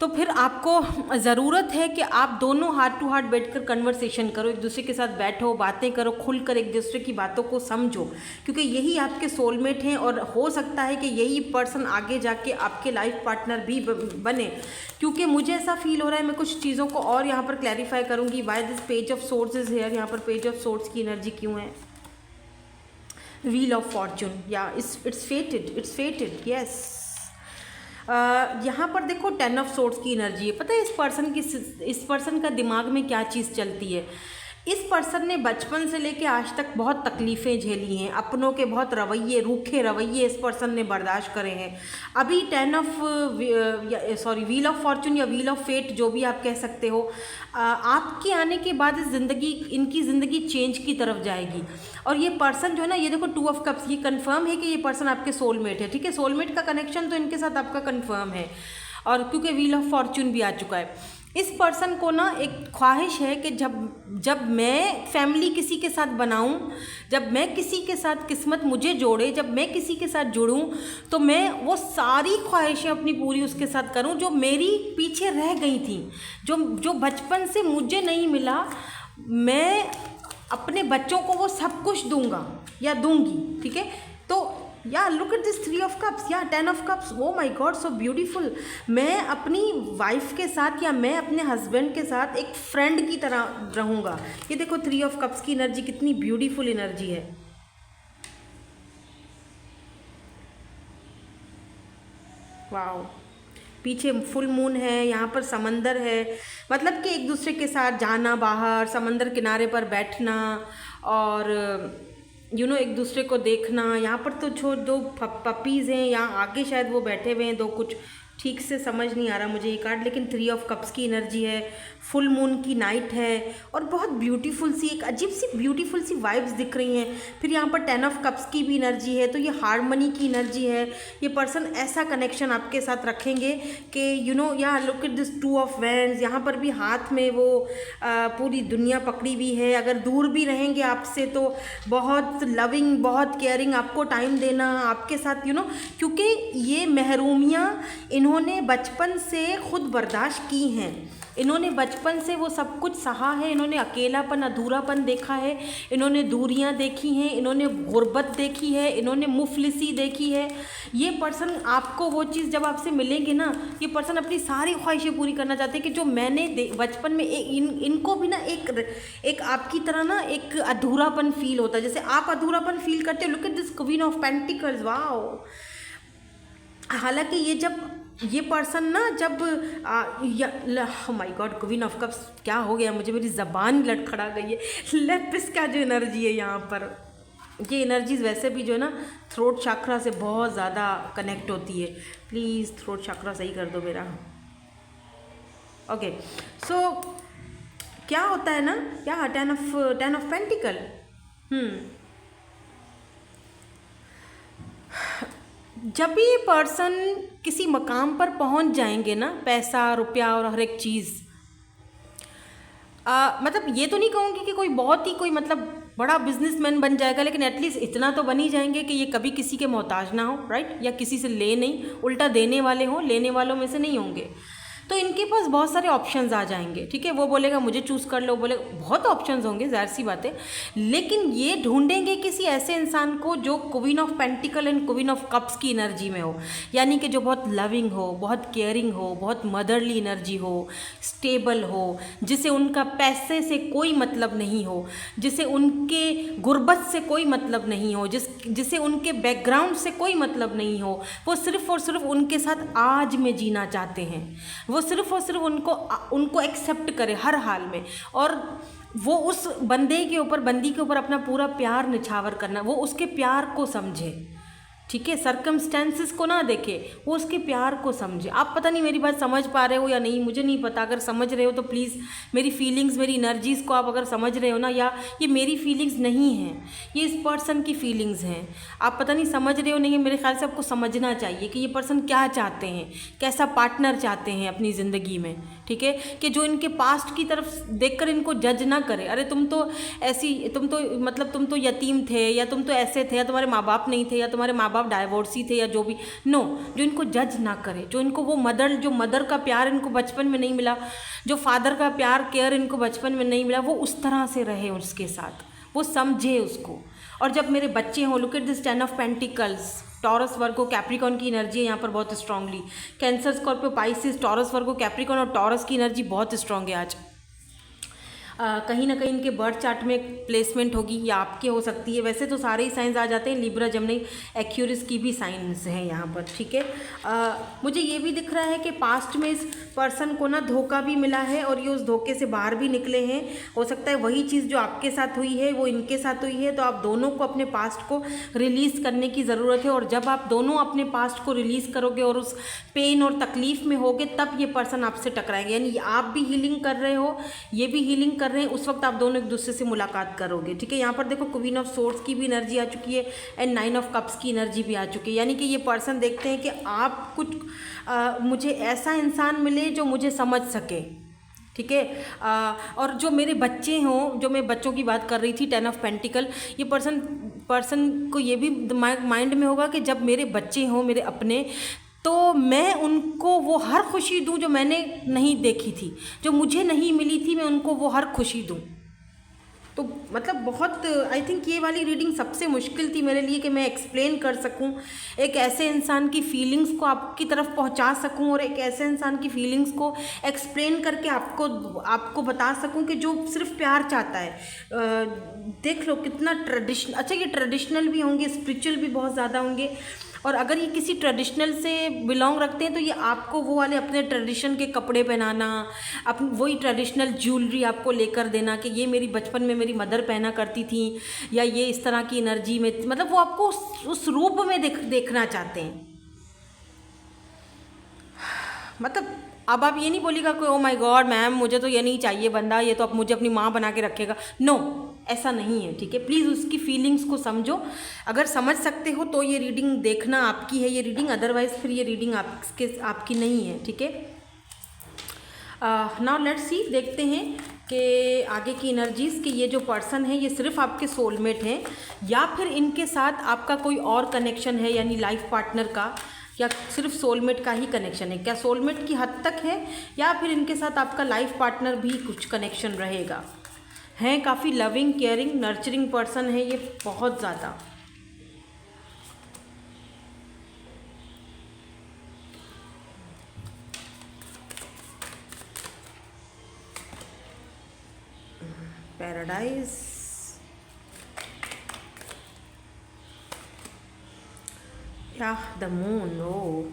तो फिर आपको ज़रूरत है कि आप दोनों हार्ट टू हार्ट बैठकर कन्वर्सेशन करो, एक दूसरे के साथ बैठो, बातें करो, खुलकर एक दूसरे की बातों को समझो, क्योंकि यही आपके सोलमेट हैं। और हो सकता है कि यही पर्सन आगे जाके आपके लाइफ पार्टनर भी बने, क्योंकि मुझे ऐसा फील हो रहा है। मैं कुछ चीज़ों को और यहाँ पर क्लैरिफाई करूँगी। Why this page of source is here, यहाँ पर पेज ऑफ सोर्स की एनर्जी क्यों है? व्हील ऑफ फॉर्चून, या इट्स फेटेड, यस। यहाँ पर देखो 10 ऑफ सोर्ड्स की एनर्जी है। पता है इस पर्सन का दिमाग में क्या चीज़ चलती है? इस पर्सन ने बचपन से लेके आज तक बहुत तकलीफ़ें झेली हैं, अपनों के बहुत रवैये, रूखे रवैये इस पर्सन ने बर्दाश्त करे हैं। अभी व्हील ऑफ फॉर्चून या व्हील ऑफ फेट, जो भी आप कह सकते हो, आपके आने के बाद इनकी ज़िंदगी चेंज की तरफ जाएगी। और ये पर्सन जो है ना, ये देखो 2 ऑफ कप्स, ये कंफर्म है कि ये पर्सन आपके सोलमेट है, ठीक है। सोलमेट का कनेक्शन तो इनके साथ आपका कंफर्म है, और क्योंकि व्हील ऑफ फॉर्चून भी आ चुका है। इस पर्सन को ना एक ख्वाहिश है कि जब मैं फैमिली किसी के साथ बनाऊं, जब मैं किसी के साथ किस्मत मुझे जोड़े, जब मैं किसी के साथ जुड़ूं, तो मैं वो सारी ख्वाहिशें अपनी पूरी उसके साथ करूं जो मेरी पीछे रह गई थी, जो बचपन से मुझे नहीं मिला। मैं अपने बच्चों को वो सब कुछ दूंगा या दूंगी, ठीक है। तो या look at this 3 of cups, या 10 of cups, oh my God so beautiful. मैं अपनी वाइफ के साथ या मैं अपने हस्बैंड के साथ एक फ्रेंड की तरह रहूँगा। ये देखो 3 ऑफ कप्स की एनर्जी कितनी ब्यूटीफुल एनर्जी है। वाओ, पीछे फुल मून है, यहाँ पर समंदर है, मतलब कि एक दूसरे के साथ जाना बाहर, समंदर किनारे पर बैठना, और एक दूसरे को देखना। यहाँ पर तो दो पपीज़ हैं, यहाँ आगे शायद वो बैठे हुए हैं दो, कुछ ठीक से समझ नहीं आ रहा मुझे ये कार्ड, लेकिन 3 ऑफ कप्स की एनर्जी है, फुल मून की नाइट है, और बहुत ब्यूटीफुल सी, एक अजीब सी ब्यूटीफुल सी वाइब्स दिख रही हैं। फिर यहाँ पर 10 ऑफ कप्स की भी एनर्जी है, तो ये हार्मनी की एनर्जी है। ये पर्सन ऐसा कनेक्शन आपके साथ रखेंगे कि या look at this 2 of wands, यहाँ पर भी हाथ में वो पूरी दुनिया पकड़ी हुई है। अगर दूर भी रहेंगे आपसे तो बहुत लविंग, बहुत केयरिंग, आपको टाइम देना, आपके साथ क्योंकि ये महरूमियाँ इन्होंने बचपन से खुद बर्दाश्त की हैं। इन्होंने बचपन से वो सब कुछ सहा है, इन्होंने अकेलापन, अधूरापन देखा है, इन्होंने दूरियां देखी हैं, इन्होंने गुर्बत देखी है, इन्होंने मुफलिसी देखी है। ये पर्सन आपको वो चीज़ जब आपसे मिलेंगे ना, ये पर्सन अपनी सारी ख्वाहिशें पूरी करना चाहते हैं कि जो मैंने बचपन में इनको भी ना एक आपकी तरह ना एक अधूरापन फील होता है, जैसे आप अधूरापन फील करते हो। Look at this queen of pentacles, wow. हालांकि ये पर्सन ना जब my God, queen of cups, क्या हो गया मुझे, मेरी ज़बान लड़खड़ा गई है। लेपिस का जो एनर्जी है यहाँ पर, ये एनर्जीज वैसे भी जो है ना थ्रोट चक्रा से बहुत ज़्यादा कनेक्ट होती है। प्लीज़ थ्रोट चक्रा सही कर दो मेरा। ओके, सो क्या होता है ना, क्या 10 ऑफ पेंटिकल, जब भी ये पर्सन किसी मकाम पर पहुंच जाएंगे ना, पैसा, रुपया और हर एक चीज़, मतलब ये तो नहीं कहूँगी कि कोई मतलब बड़ा बिजनेसमैन बन जाएगा, लेकिन एटलीस्ट इतना तो बन ही जाएंगे कि ये कभी किसी के मोहताज ना हो, राइट, या किसी से ले नहीं, उल्टा देने वाले हों, लेने वालों में से नहीं होंगे। तो इनके पास बहुत सारे ऑप्शंस आ जाएंगे, ठीक है। वो बोलेगा मुझे चूज़ कर लो, बोलेगा बहुत ऑप्शंस होंगे, ज़ाहिर सी बात है, लेकिन ये ढूंढेंगे किसी ऐसे इंसान को जो queen of pentacle and queen of cups की एनर्जी में हो, यानी कि जो बहुत लविंग हो, बहुत केयरिंग हो, बहुत मदरली एनर्जी हो, स्टेबल हो, जिसे उनका पैसे से कोई मतलब नहीं हो, जिसे उनके गुर्बत से कोई मतलब नहीं हो, जिसे उनके बैकग्राउंड से कोई मतलब नहीं हो। वो सिर्फ़ और सिर्फ उनके साथ आज में जीना चाहते हैं, वो सिर्फ और सिर्फ उनको एक्सेप्ट करे हर हाल में, और वो उस बंदी के ऊपर अपना पूरा प्यार निछावर करना, वो उसके प्यार को समझे, ठीक है, सर्कमस्टेंसेस को ना देखे, वो उसके प्यार को समझे। आप पता नहीं मेरी बात समझ पा रहे हो या नहीं, मुझे नहीं पता। अगर समझ रहे हो तो प्लीज़ मेरी फीलिंग्स, मेरी एनर्जीज़ को आप अगर समझ रहे हो ना, या ये मेरी फीलिंग्स नहीं हैं, ये इस पर्सन की फीलिंग्स हैं, आप पता नहीं समझ रहे हो नहीं, मेरे ख्याल से आपको समझना चाहिए कि ये पर्सन क्या चाहते हैं, कैसा पार्टनर चाहते हैं अपनी ज़िंदगी में। ठीक है, कि जो इनके पास्ट की तरफ देखकर इनको जज ना करे, अरे तुम तो ऐसी, तुम तो मतलब तुम तो यतीम थे, या तुम तो ऐसे थे, या तुम्हारे माँ बाप नहीं थे, या तुम्हारे माँ बाप डाइवोर्सी थे, या जो भी। नो, जो इनको जज ना करे, जो इनको वो मदर का प्यार इनको बचपन में नहीं मिला, जो फादर का प्यार केयर इनको बचपन में नहीं मिला, वो उस तरह से रहे उसके साथ, वो समझे उसको। और जब मेरे बच्चे हों, look at this 10 of pentacles, Taurus Virgo Capricorn की एनर्जी है यहाँ पर बहुत strongly. Cancer, Scorpio, Pisces, Taurus Virgo Capricorn और टॉरस की एनर्जी बहुत स्ट्रांग है आज। कहीं ना कहीं इनके बर्थ चार्ट में प्लेसमेंट होगी, या आपके हो सकती है। वैसे तो सारे ही साइंस आ जाते हैं, लिब्रा, जमनी, एक्यूरिस की भी साइंस हैं यहाँ पर। ठीक है, मुझे ये भी दिख रहा है कि पास्ट में इस पर्सन को ना धोखा भी मिला है, और ये उस धोखे से बाहर भी निकले हैं। हो सकता है वही चीज़ जो आपके साथ हुई है वो इनके साथ हुई है। तो आप दोनों को अपने पास्ट को रिलीज़ करने की ज़रूरत है, और जब आप दोनों अपने पास्ट को रिलीज़ करोगे और उस पेन और तकलीफ़ में होगे, तब ये पर्सन आपसे टकराएंगे। यानी आप भी हीलिंग कर रहे हो, ये भी हीलिंग कर रहे हैं, उस वक्त आप दोनों एक दूसरे से मुलाकात करोगे। ठीक है, यहाँ पर देखो क्वीन ऑफ सोर्ड्स की भी एनर्जी आ चुकी है, एंड 9 ऑफ कप्स की एनर्जी भी आ चुकी है। यानी कि ये पर्सन देखते हैं कि आप कुछ मुझे ऐसा इंसान मिले जो मुझे समझ सके। ठीक है, और जो मेरे बच्चे हों, जो मैं बच्चों की बात कर रही थी, 10 ऑफ पेंटिकल, ये पर्सन को ये भी माइंड में होगा कि जब मेरे बच्चे हों, मेरे अपने, तो मैं उनको वो हर खुशी दूं जो मैंने नहीं देखी थी, जो मुझे नहीं मिली थी, मैं उनको वो हर खुशी दूं। तो मतलब बहुत, आई थिंक ये वाली रीडिंग सबसे मुश्किल थी मेरे लिए कि मैं एक्सप्लेन कर सकूं, एक ऐसे इंसान की फीलिंग्स को आपकी तरफ पहुंचा सकूं, और एक ऐसे इंसान की फीलिंग्स को एक्सप्लेन करके आपको बता सकूं कि जो सिर्फ प्यार चाहता है। देख लो कितना ट्रेडिशनल, अच्छा ये ट्रेडिशनल भी होंगे, स्पिरिचुअल भी बहुत ज़्यादा होंगे, और अगर ये किसी ट्रेडिशनल से बिलोंग रखते हैं तो ये आपको वो वाले अपने ट्रेडिशन के कपड़े पहनाना, वही ट्रेडिशनल ज्वेलरी आपको लेकर देना कि ये मेरी बचपन में मेरी मदर पहना करती थी, या ये इस तरह की एनर्जी में, मतलब वो आपको उस रूप में देखना चाहते हैं। मतलब अब आप ये नहीं बोलिएगा कि ओ माय गॉड मैम मुझे तो ये नहीं चाहिए बंदा, ये तो अब मुझे अपनी माँ बना के रखेगा। नो, ऐसा नहीं है। ठीक है, प्लीज़ उसकी फीलिंग्स को समझो। अगर समझ सकते हो तो ये रीडिंग देखना आपकी है, ये रीडिंग, अदरवाइज फिर ये रीडिंग आपकी नहीं है। ठीक है, नाउ लेट्स सी, देखते हैं कि आगे की एनर्जीज़, कि ये जो पर्सन है ये सिर्फ आपके सोलमेट हैं, या फिर इनके साथ आपका कोई और कनेक्शन है, यानी लाइफ पार्टनर का, या सिर्फ सोलमेट का ही कनेक्शन है। क्या सोलमेट की हद तक है, या फिर इनके साथ आपका लाइफ पार्टनर भी कुछ कनेक्शन रहेगा। हैं काफ़ी लविंग, केयरिंग, नर्चरिंग पर्सन है ये, बहुत ज़्यादा। पैराडाइज, या द मून। ओ,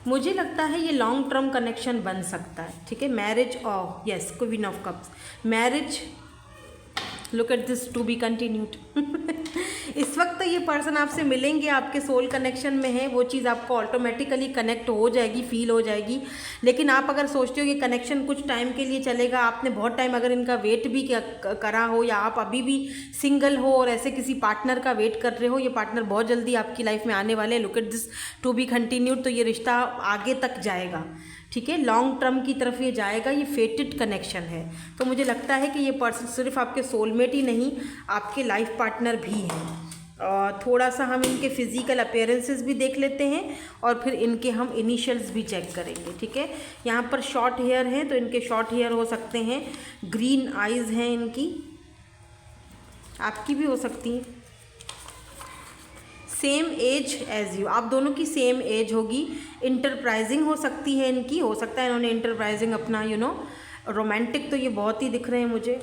मुझे लगता है ये लॉन्ग टर्म कनेक्शन बन सकता है। ठीक है, मैरिज, और yes, queen of cups, marriage, look at this, to be continued. इस वक्त तो ये पर्सन आपसे मिलेंगे, आपके सोल कनेक्शन में है, वो चीज़ आपको ऑटोमेटिकली कनेक्ट हो जाएगी, फील हो जाएगी। लेकिन आप अगर सोचते हो कि कनेक्शन कुछ टाइम के लिए चलेगा, आपने बहुत टाइम अगर इनका वेट भी करा हो, या आप अभी भी सिंगल हो और ऐसे किसी पार्टनर का वेट कर रहे हो, ये पार्टनर बहुत जल्दी आपकी लाइफ में आने वाले हैं। Look at this, to be continued. तो ये रिश्ता आगे तक जाएगा। ठीक है, लॉन्ग टर्म की तरफ ये जाएगा, ये फेटेड कनेक्शन है। तो मुझे लगता है कि ये पर्सन सिर्फ आपके सोलमेट ही नहीं, आपके लाइफ पार्टनर भी हैं। और थोड़ा सा हम इनके फिजिकल अपीयरेंसेस भी देख लेते हैं, और फिर इनके हम इनिशियल्स भी चेक करेंगे। ठीक है, यहाँ पर शॉर्ट हेयर हैं, तो इनके शॉर्ट हेयर हो सकते हैं, ग्रीन आइज़ हैं इनकी, आपकी भी हो सकती हैं, सेम एज एज यू, आप दोनों की सेम एज होगी, इंटरप्राइजिंग हो सकती है इनकी, हो सकता है इन्होंने इंटरप्राइजिंग अपना रोमांटिक तो ये बहुत ही दिख रहे हैं मुझे,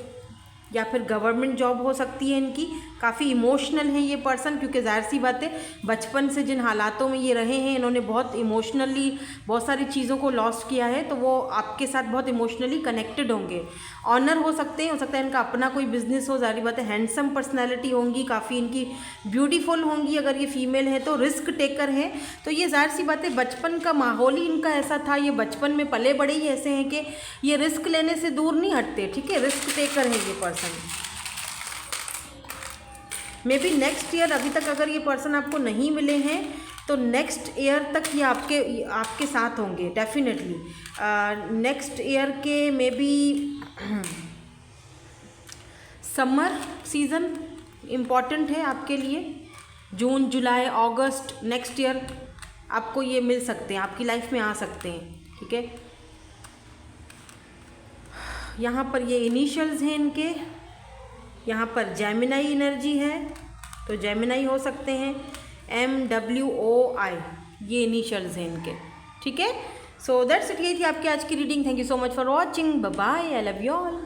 या फिर गवर्नमेंट जॉब हो सकती है इनकी, काफ़ी इमोशनल है ये पर्सन, क्योंकि जाहिर सी बात है बचपन से जिन हालातों में ये रहे हैं, इन्होंने बहुत इमोशनली बहुत सारी चीज़ों को लॉस्ट किया है, तो वो आपके साथ बहुत इमोशनली कनेक्टेड होंगे। ऑनर हो सकते हैं, हो सकता है इनका अपना कोई बिजनेस हो, जाहिर बात है हैंडसम पर्सनैलिटी होंगी, काफ़ी इनकी ब्यूटीफुल होंगी, अगर ये फीमेल है तो रिस्क टेकर है। तो ये जाहिर सी बात है बचपन का माहौल ही इनका ऐसा था, ये बचपन में पले बड़े ही ऐसे हैं कि ये रिस्क लेने से दूर नहीं हटते, ठीक है, रिस्क टेकर है ये person. May be next year, अभी तक अगर ये पर्सन आपको नहीं मिले हैं तो नेक्स्ट ईयर तक ये आपके साथ होंगे डेफिनेटली। नेक्स्ट ईयर के may be summer season important है आपके लिए, जून जुलाई अगस्त नेक्स्ट ईयर आपको ये मिल सकते हैं, आपकी लाइफ में आ सकते हैं, ठीक है। यहाँ पर ये इनिशियल्स हैं इनके, यहाँ पर जेमिनाई एनर्जी है तो जेमिनाई हो सकते हैं, MWOI ये इनिशियल्स हैं इनके, ठीक है। सो दैट्स इट, यही थी आपकी आज की reading. Thank you so much for watching, bye bye, I love you all.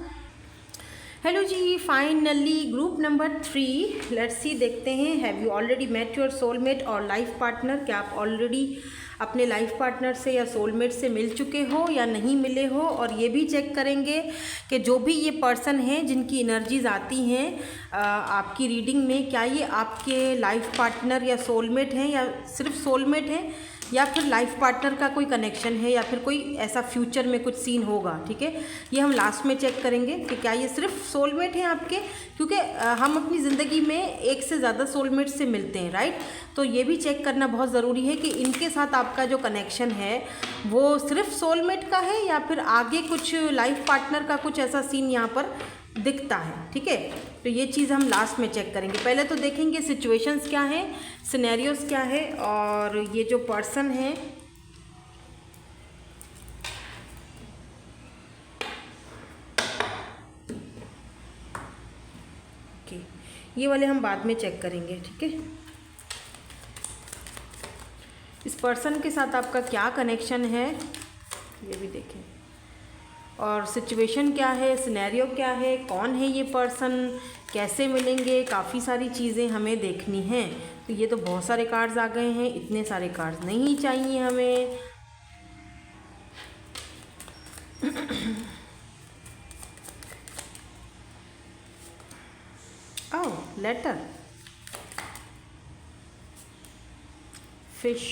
Hello जी, finally group number 3, let's see, देखते हैं have you already met your soulmate और लाइफ पार्टनर। क्या आप ऑलरेडी अपने लाइफ पार्टनर से या सोलमेट से मिल चुके हो या नहीं मिले हो, और ये भी चेक करेंगे कि जो भी ये पर्सन हैं जिनकी एनर्जीज आती हैं आपकी रीडिंग में, क्या ये आपके लाइफ पार्टनर या सोलमेट हैं, या सिर्फ सोलमेट हैं, या फिर लाइफ पार्टनर का कोई कनेक्शन है, या फिर कोई ऐसा फ्यूचर में कुछ सीन होगा, ठीक है। ये हम लास्ट में चेक करेंगे कि क्या ये सिर्फ सोलमेट हैं आपके, क्योंकि हम अपनी ज़िंदगी में एक से ज़्यादा सोलमेट से मिलते हैं, राइट। तो ये भी चेक करना बहुत ज़रूरी है कि इनके साथ आपका जो कनेक्शन है वो सिर्फ सोलमेट का है, या फिर आगे कुछ लाइफ पार्टनर का कुछ ऐसा सीन यहाँ पर दिखता है, ठीक है। तो ये चीज़ हम लास्ट में चेक करेंगे। पहले तो देखेंगे सिचुएशंस क्या हैं, सिनेरियोस क्या है, और ये जो पर्सन है ओके, ये वाले हम बाद में चेक करेंगे, ठीक है। इस पर्सन के साथ आपका क्या कनेक्शन है ये भी देखें, और सिचुएशन क्या है, सिनेरियो क्या है, कौन है ये पर्सन, कैसे मिलेंगे, काफ़ी सारी चीज़ें हमें देखनी हैं। तो ये तो बहुत सारे कार्ड्स आ गए हैं, इतने सारे कार्ड्स नहीं चाहिए हमें। ओह, लेटर, फिश,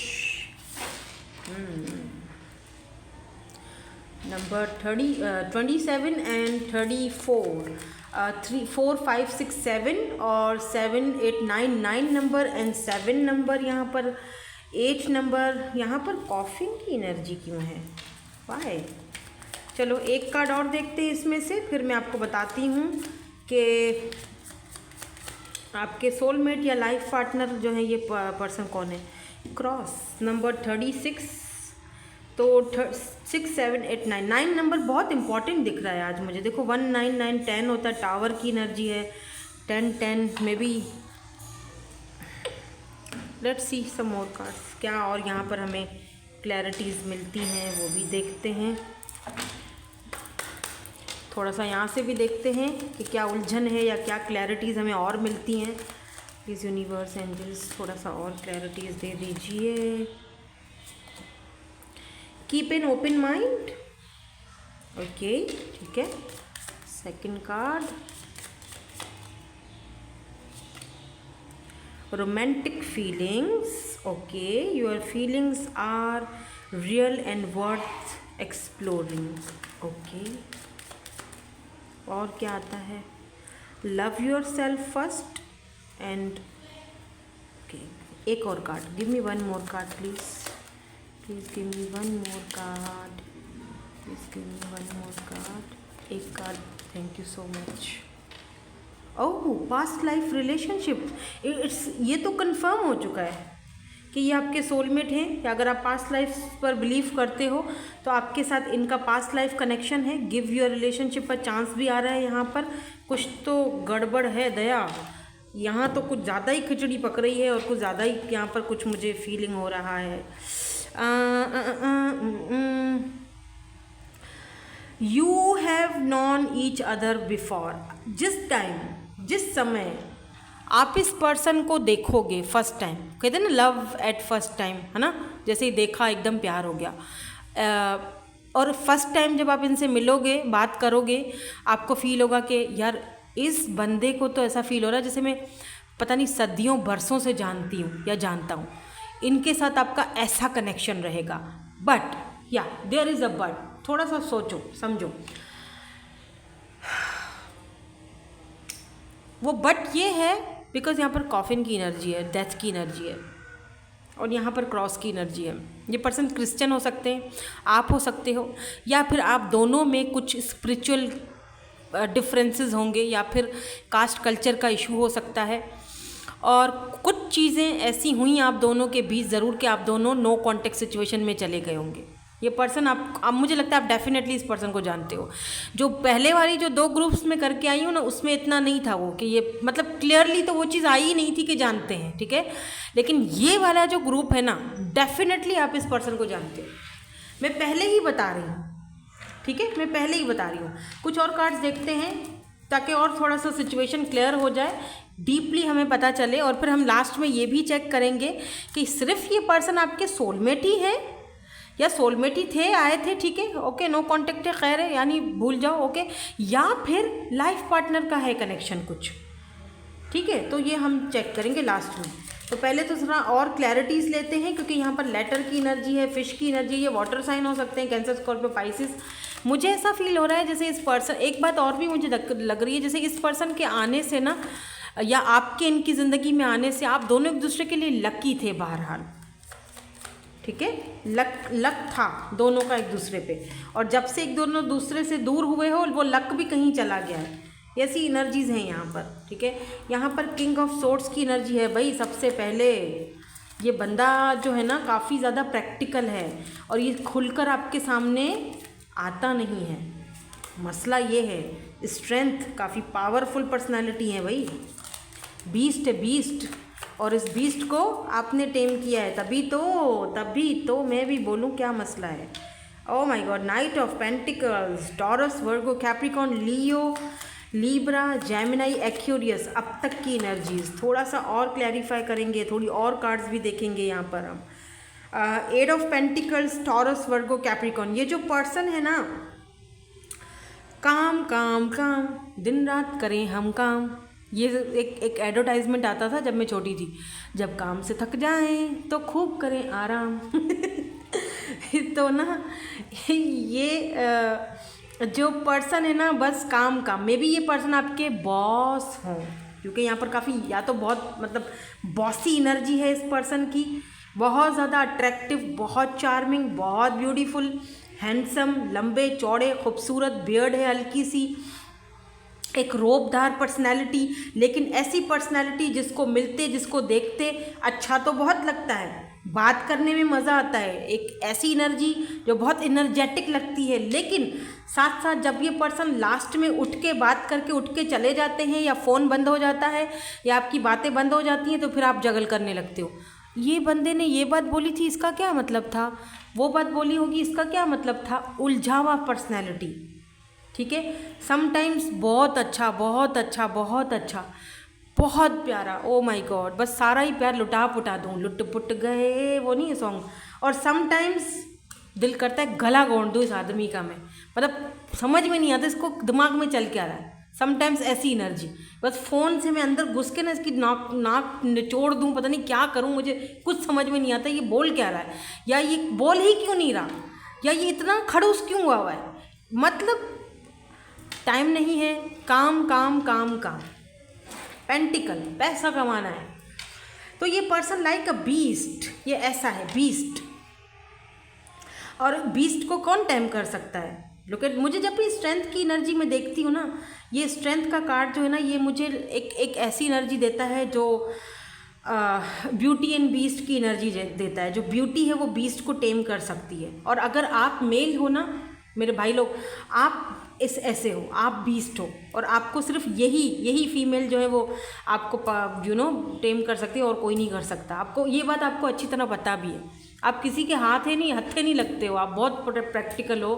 नंबर 27 एंड 34, 3 4 5 6 7 और 7 8 9 9 नंबर एंड 7 नंबर, यहाँ पर 8 नंबर, यहाँ पर कॉफिन की एनर्जी क्यों है, वाई। चलो एक कार्ड और देखते हैं इसमें से, फिर मैं आपको बताती हूँ कि आपके सोलमेट या लाइफ पार्टनर जो है ये पर्सन कौन है। क्रॉस, नंबर 36, तो 6 7 8 9 9 नंबर बहुत इंपॉर्टेंट दिख रहा है आज मुझे। देखो 1 9 9 10 होता है, टावर की एनर्जी है, 10 10 में भी। Let's see some more cards, क्या और यहाँ पर हमें क्लैरिटीज़ मिलती हैं वो भी देखते हैं। थोड़ा सा यहाँ से भी देखते हैं कि क्या उलझन है या क्या क्लैरिटीज़ हमें और मिलती हैं। प्लीज़ यूनिवर्स, एंजल्स, थोड़ा सा और क्लैरिटीज़ दे दीजिए। Keep an open mind, okay, ठीक है। Second card, romantic feelings, okay, your feelings are real and worth exploring, okay. और क्या आता है, love yourself first and, okay. एक और card, give me one more card please, please give me one more card, please give me one more card, एक card, thank you so much. Oh, past life relationship, it's, ये तो confirm हो चुका है कि ये आपके सोलमेट हैं, या अगर आप पास्ट लाइफ पर बिलीव करते हो तो आपके साथ इनका पास्ट लाइफ कनेक्शन है। गिव योर रिलेशनशिप का चांस भी आ रहा है यहाँ पर। कुछ तो गड़बड़ है दया, यहाँ तो कुछ ज़्यादा ही खिचड़ी पक रही है, और कुछ ज़्यादा ही यहाँ पर कुछ मुझे फीलिंग हो रहा है। You have non each other before, जिस टाइम, जिस समय आप इस पर्सन को देखोगे फर्स्ट टाइम, कहते हैं ना लव एट फर्स्ट टाइम, है ना, जैसे ही देखा एकदम प्यार हो गया। और फर्स्ट टाइम जब आप इनसे मिलोगे, बात करोगे, आपको फील होगा कि यार इस बंदे को तो ऐसा फील हो रहा है जैसे मैं पता नहीं सदियों बरसों से जानती हूँ या जानता हूँ। इनके साथ आपका ऐसा कनेक्शन रहेगा। बट या देयर इज़ अ बट, थोड़ा सा सोचो समझो। वो बट ये है बिकॉज यहाँ पर कॉफिन की एनर्जी है, डेथ की एनर्जी है, और यहाँ पर क्रॉस की एनर्जी है। ये पर्सन क्रिश्चियन हो सकते हैं, आप हो सकते हो, या फिर आप दोनों में कुछ स्पिरिचुअल डिफरेंसेस होंगे, या फिर कास्ट कल्चर का इशू हो सकता है। और कुछ चीज़ें ऐसी हुई आप दोनों के बीच ज़रूर कि आप दोनों नो कॉन्टेक्ट सिचुएशन में चले गए होंगे। ये पर्सन आप मुझे लगता है आप डेफिनेटली इस पर्सन को जानते हो। जो पहले वाली जो 2 ग्रुप्स में करके आई हूँ ना, उसमें इतना नहीं था वो कि ये मतलब क्लियरली तो वो चीज़ आई ही नहीं थी कि जानते हैं, ठीक है। लेकिन ये वाला जो ग्रुप है ना, डेफिनेटली आप इस पर्सन को जानते हो। मैं पहले ही बता रही हूँ, ठीक है, मैं पहले ही बता रही हूँ। कुछ और कार्ड्स देखते हैं ताकि और थोड़ा सा सिचुएशन क्लियर हो जाए, डीपली हमें पता चले। और फिर हम लास्ट में ये भी चेक करेंगे कि सिर्फ ये पर्सन आपके सोलमेट ही है या सोलमेट ही थे, आए थे, ठीक है, ओके, नो कॉन्टेक्ट है, खैर है, यानी भूल जाओ, ओके, या फिर लाइफ पार्टनर का है कनेक्शन कुछ, ठीक है। तो ये हम चेक करेंगे लास्ट में। तो पहले तो थोड़ा और क्लैरिटीज़ लेते हैं, क्योंकि यहाँ पर लेटर की एनर्जी है, फिश की एनर्जी, ये वाटर साइन हो सकते हैं, कैंसर, स्कॉर्पियो, पाइसिस। मुझे ऐसा फील हो रहा है जैसे इस पर्सन, एक बात और भी मुझे लग रही है, जैसे इस पर्सन के आने से ना, या आपके इनकी ज़िंदगी में आने से आप दोनों एक दूसरे के लिए लकी थे बहरहाल, ठीक है। लक था दोनों का एक दूसरे पे, और जब से एक दोनों दूसरे से दूर हुए हो, वो लक भी कहीं चला गया है। ऐसी एनर्जीज़ हैं यहाँ पर, ठीक है। यहाँ पर किंग ऑफ सोर्ड्स की एनर्जी है भाई। सबसे पहले ये बंदा जो है ना काफ़ी ज़्यादा प्रैक्टिकल है, और ये खुलकर आपके सामने आता नहीं है। मसला ये है, स्ट्रेंथ, काफ़ी पावरफुल पर्सनालिटी है भाई, बीस्ट है, बीस्ट। और इस बीस्ट को आपने टेम किया है, तभी तो मैं भी बोलूँ क्या मसला है। Oh my God, night of pentacles, Taurus, Virgo, Capricorn, Leo, Libra, Gemini, Aquarius. अब तक की एनर्जीज थोड़ा सा और क्लैरिफाई करेंगे, थोड़ी और कार्ड्स भी देखेंगे यहाँ पर हम। Eight of pentacles, Taurus, Virgo, Capricorn. ये जो पर्सन है ना, काम काम काम, दिन रात करें हम काम। ये एक एडवर्टाइजमेंट आता था जब मैं छोटी थी, जब काम से थक जाएं तो खूब करें आराम। तो ना ये जो पर्सन है ना, बस काम काम। मे बी ये पर्सन आपके बॉस हों, क्योंकि यहाँ पर काफ़ी, या तो बहुत मतलब बॉसी एनर्जी है इस पर्सन की, बहुत ज़्यादा अट्रैक्टिव, बहुत चार्मिंग, बहुत ब्यूटीफुल, हैंडसम, लंबे चौड़े, खूबसूरत, बियर्ड है हल्की सी, एक रोबदार पर्सनैलिटी। लेकिन ऐसी पर्सनैलिटी जिसको मिलते, जिसको देखते अच्छा तो बहुत लगता है, बात करने में मज़ा आता है, एक ऐसी एनर्जी जो बहुत एनर्जेटिक लगती है। लेकिन साथ साथ जब ये पर्सन लास्ट में उठ के बात करके उठ के चले जाते हैं, या फ़ोन बंद हो जाता है, या आपकी बातें बंद हो जाती हैं, तो फिर आप जगल करने लगते हो। ये बंदे ने ये बात बोली थी, इसका क्या मतलब था, वो बात बोली होगी, इसका क्या मतलब था। उलझा हुआ पर्सनैलिटी, ठीक है। समटाइम्स बहुत अच्छा, बहुत अच्छा, बहुत अच्छा, बहुत प्यारा, ओ माय गॉड, बस सारा ही प्यार लुटा पुटा दूँ, लुट पुट गए, वो नहीं है सॉन्ग। और समटाइम्स दिल करता है गला घोंट दूँ इस आदमी का मैं, मतलब समझ में नहीं आता इसको दिमाग में चल क्या रहा है। समटाइम्स ऐसी एनर्जी, बस फ़ोन से मैं अंदर घुस के ना इसकी नाक निचोड़ दूँ, पता नहीं क्या करूँ, मुझे कुछ समझ में नहीं आता ये बोल क्या रहा है, या ये बोल ही क्यों नहीं रहा, या ये इतना खड़ूस क्यों हुआ है। मतलब टाइम नहीं है, काम काम काम काम, पेंटिकल, पैसा कमाना है। तो ये पर्सन लाइक अ बीस्ट, ये ऐसा है बीस्ट। और बीस्ट को कौन टैम कर सकता है। लोग मुझे जब भी स्ट्रेंथ की एनर्जी में देखती हूँ ना, ये स्ट्रेंथ का कार्ड जो है ना, ये मुझे एक ऐसी एनर्जी देता है जो ब्यूटी एंड बीस्ट की एनर्जी देता है। जो ब्यूटी है वो बीस्ट को टेम कर सकती है। और अगर आप मेल हो ना मेरे भाई लोग, आप ऐसे हो, आप बीस्ट हो, और आपको सिर्फ यही फीमेल जो है वो आपको टेम कर सकती है, और कोई नहीं कर सकता। आपको ये बात आपको अच्छी तरह पता भी है। आप किसी के हत्थे नहीं लगते हो, आप बहुत प्रैक्टिकल हो,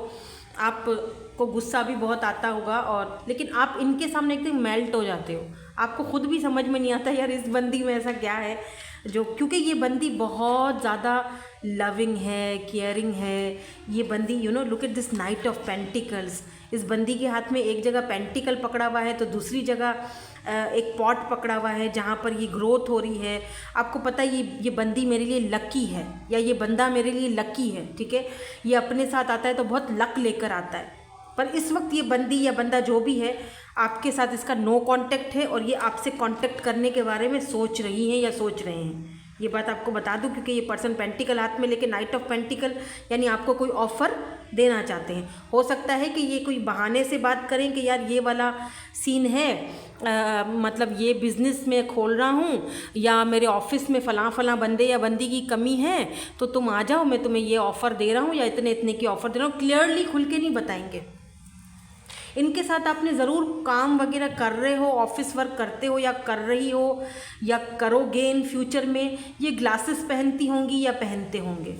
आपको गुस्सा भी बहुत आता होगा, और लेकिन आप इनके सामने एकदम मेल्ट हो जाते हो। आपको खुद भी समझ में नहीं आता यार इस बंदी में ऐसा क्या है जो, क्योंकि ये बंदी बहुत ज़्यादा लविंग है, केयरिंग है। ये बंदी you know look at this night of pentacles. इस बंदी के हाथ में एक जगह पेंटिकल पकड़ा हुआ है तो दूसरी जगह एक पॉट पकड़ा हुआ है जहाँ पर ये ग्रोथ हो रही है। आपको पता है ये बंदी मेरे लिए लकी है, या ये बंदा मेरे लिए लकी है, ठीक है। ये अपने साथ आता है तो बहुत लक लेकर आता है, पर इस वक्त ये बंदी या बंदा जो भी है आपके साथ इसका नो कांटेक्ट है, और ये आपसे कांटेक्ट करने के बारे में सोच रही हैं या सोच रहे हैं। ये बात आपको बता दूं क्योंकि ये पर्सन पेंटिकल हाथ में लेके नाइट ऑफ पेंटिकल यानी आपको कोई ऑफ़र देना चाहते हैं। हो सकता है कि ये कोई बहाने से बात करें कि यार ये वाला सीन है, मतलब ये बिज़नेस में खोल रहा हूँ, या मेरे ऑफिस में फ़लाँ बंदे या बंदी की कमी है तो तुम आ जाओ, मैं तुम्हें ये ऑफ़र दे रहा हूँ या इतने इतने की ऑफ़र दे रहा हूँ। क्लियरली खुल के नहीं बताएंगे। इनके साथ आपने ज़रूर काम वगैरह कर रहे हो, ऑफिस वर्क करते हो या कर रही हो या करोगे इन फ्यूचर में। ये ग्लासेस पहनती होंगी या पहनते होंगे,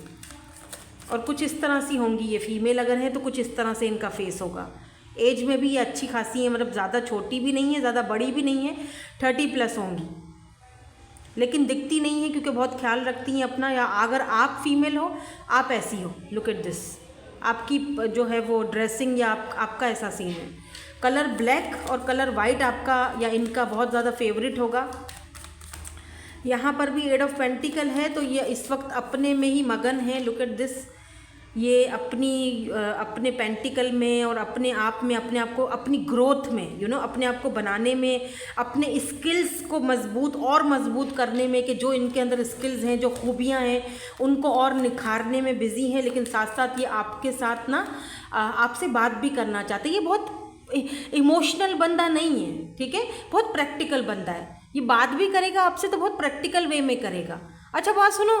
और कुछ इस तरह सी होंगी। ये फीमेल अगर है तो कुछ इस तरह से इनका फेस होगा। एज में भी ये अच्छी खासी है, मतलब ज़्यादा छोटी भी नहीं है, ज़्यादा बड़ी भी नहीं है, 30+ होंगी, लेकिन दिखती नहीं है क्योंकि बहुत ख्याल रखती हैं अपना। या अगर आप फीमेल हो, आप ऐसी हो, लुक एट दिस, आपकी जो है वो ड्रेसिंग या आपका ऐसा सीन है। कलर ब्लैक और कलर वाइट आपका या इनका बहुत ज़्यादा फेवरेट होगा। यहाँ पर भी 8 ऑफ पेंटिकल है तो ये इस वक्त अपने में ही मगन है। लुक एट दिस, ये अपने पेंटिकल में और अपने आप में, अपने आप को अपनी ग्रोथ में यू नो अपने आप को बनाने में, अपने स्किल्स को मजबूत और मजबूत करने में, कि जो इनके अंदर स्किल्स हैं, जो खूबियां हैं, उनको और निखारने में बिजी हैं। लेकिन साथ साथ ये आपके साथ ना आपसे बात भी करना चाहते हैं। ये बहुत इमोशनल बंदा नहीं है, ठीक है, बहुत प्रैक्टिकल बंदा है। ये बात भी करेगा आपसे तो बहुत प्रैक्टिकल वे में करेगा। अच्छा बात सुनो,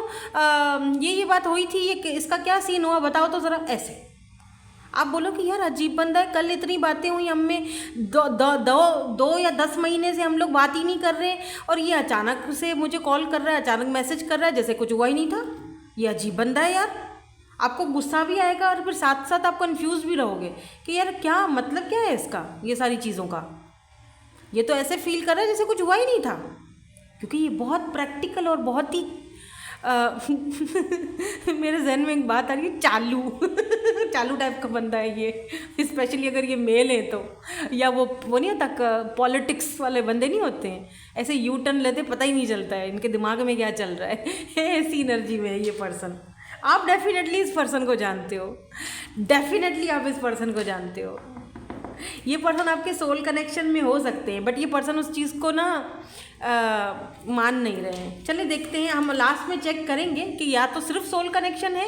ये बात हुई थी, ये इसका क्या सीन हुआ बताओ तो ज़रा। ऐसे आप बोलो कि यार अजीब बंदा है, कल इतनी बातें हुई हम में, दो या 10 महीने से हम लोग बात ही नहीं कर रहे, और ये अचानक से मुझे कॉल कर रहा है, अचानक मैसेज कर रहा है जैसे कुछ हुआ ही नहीं था। ये अजीब बंदा है यार। आपको गुस्सा भी आएगा और फिर साथ साथ आप कन्फ्यूज़ भी रहोगे कि यार क्या मतलब क्या है इसका, ये सारी चीज़ों का। ये तो ऐसे फील कर रहा है जैसे कुछ हुआ ही नहीं था, क्योंकि ये बहुत प्रैक्टिकल और बहुत ही मेरे जहन में एक बात आ रही है, चालू टाइप का बंदा है ये। स्पेशली अगर ये मेल है तो, या वो नहीं होता पॉलिटिक्स वाले बंदे नहीं होते हैं, ऐसे यू टर्न लेते पता ही नहीं चलता है इनके दिमाग में क्या चल रहा है। ऐसी एनर्जी में है ये पर्सन। आप डेफिनेटली इस पर्सन को जानते हो, डेफिनेटली आप इस पर्सन को जानते हो। ये पर्सन आपके सोल कनेक्शन में हो सकते हैं, बट ये पर्सन उस चीज़ को ना मान नहीं रहे हैं। चलिए देखते हैं, हम लास्ट में चेक करेंगे कि या तो सिर्फ सोल कनेक्शन है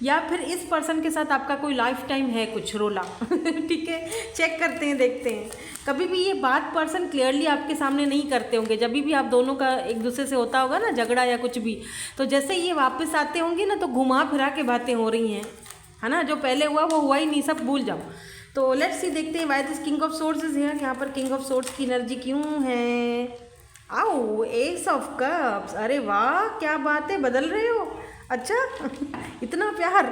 या फिर इस पर्सन के साथ आपका कोई लाइफ टाइम है कुछ रोला। ठीक है, चेक करते हैं, देखते हैं। कभी भी ये बात पर्सन क्लियरली आपके सामने नहीं करते होंगे। जब भी आप दोनों का एक दूसरे से होता होगा ना झगड़ा या कुछ भी, तो जैसे ये वापस आते होंगे ना तो घुमा फिरा के बातें हो रही हैं, है ना। जो पहले हुआ वो हुआ ही नहीं, सब भूल जाओ। तो लेट्स सी, देखते हैं why this king of swords is here. यहाँ पर किंग ऑफ सोर्ड्स की एनर्जी क्यों है। आओ, एस ऑफ कप्स, अरे वाह क्या बात है, बदल रहे हो। अच्छा इतना प्यार।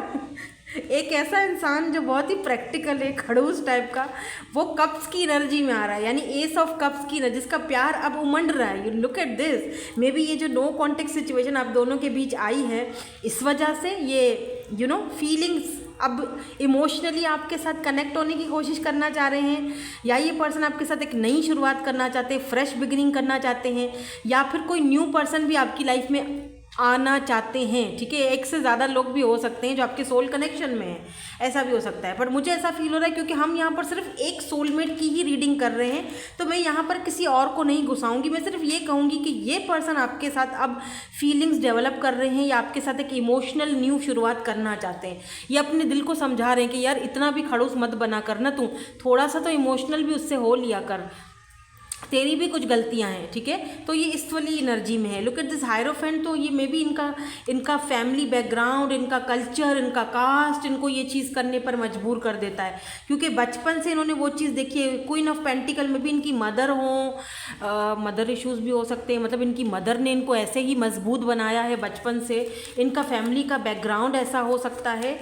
एक ऐसा इंसान जो बहुत ही प्रैक्टिकल है, खड़ूस टाइप का, वो कप्स की एनर्जी में आ रहा है, यानी एस ऑफ कप्स की एनर्जी, जिसका प्यार अब उमंड रहा है। You look at this, may be ये जो नो कॉन्टेक्ट सिचुएशन आप दोनों के बीच आई है, इस वजह से ये यू नो फीलिंग्स अब इमोशनली आपके साथ कनेक्ट होने की कोशिश करना चाह रहे हैं, या ये पर्सन आपके साथ एक नई शुरुआत करना चाहते हैं, फ्रेश बिगिनिंग करना चाहते हैं, या फिर कोई न्यू पर्सन भी आपकी लाइफ में आना चाहते हैं। ठीक है, एक से ज़्यादा लोग भी हो सकते हैं जो आपके सोल कनेक्शन में है, ऐसा भी हो सकता है। पर मुझे ऐसा फील हो रहा है क्योंकि हम यहाँ पर सिर्फ एक सोलमेट की ही रीडिंग कर रहे हैं, तो मैं यहाँ पर किसी और को नहीं घुसाऊंगी। मैं सिर्फ ये कहूँगी कि ये पर्सन आपके साथ अब फीलिंग्स डेवलप कर रहे हैं, या आपके साथ एक इमोशनल न्यू शुरुआत करना चाहते हैं। ये अपने दिल को समझा रहे हैं कि यार इतना भी खड़ूस मत बना करना, तू थोड़ा सा तो इमोशनल भी उससे हो लिया कर, तेरी भी कुछ गलतियां हैं। ठीक है, तो ये इस वाली एनर्जी में है। लुक एट दिस हायरोफेंट, तो ये मे बी इनका फैमिली बैकग्राउंड, इनका कल्चर, इनका कास्ट इनको ये चीज़ करने पर मजबूर कर देता है, क्योंकि बचपन से इन्होंने वो चीज़ देखी है। क्वीन ऑफ पेंटिकल में भी इनकी मदर हो, मदर इश्यूज़ भी हो सकते हैं, मतलब इनकी मदर ने इनको ऐसे ही मजबूत बनाया है बचपन से, इनका फैमिली का बैकग्राउंड ऐसा हो सकता है।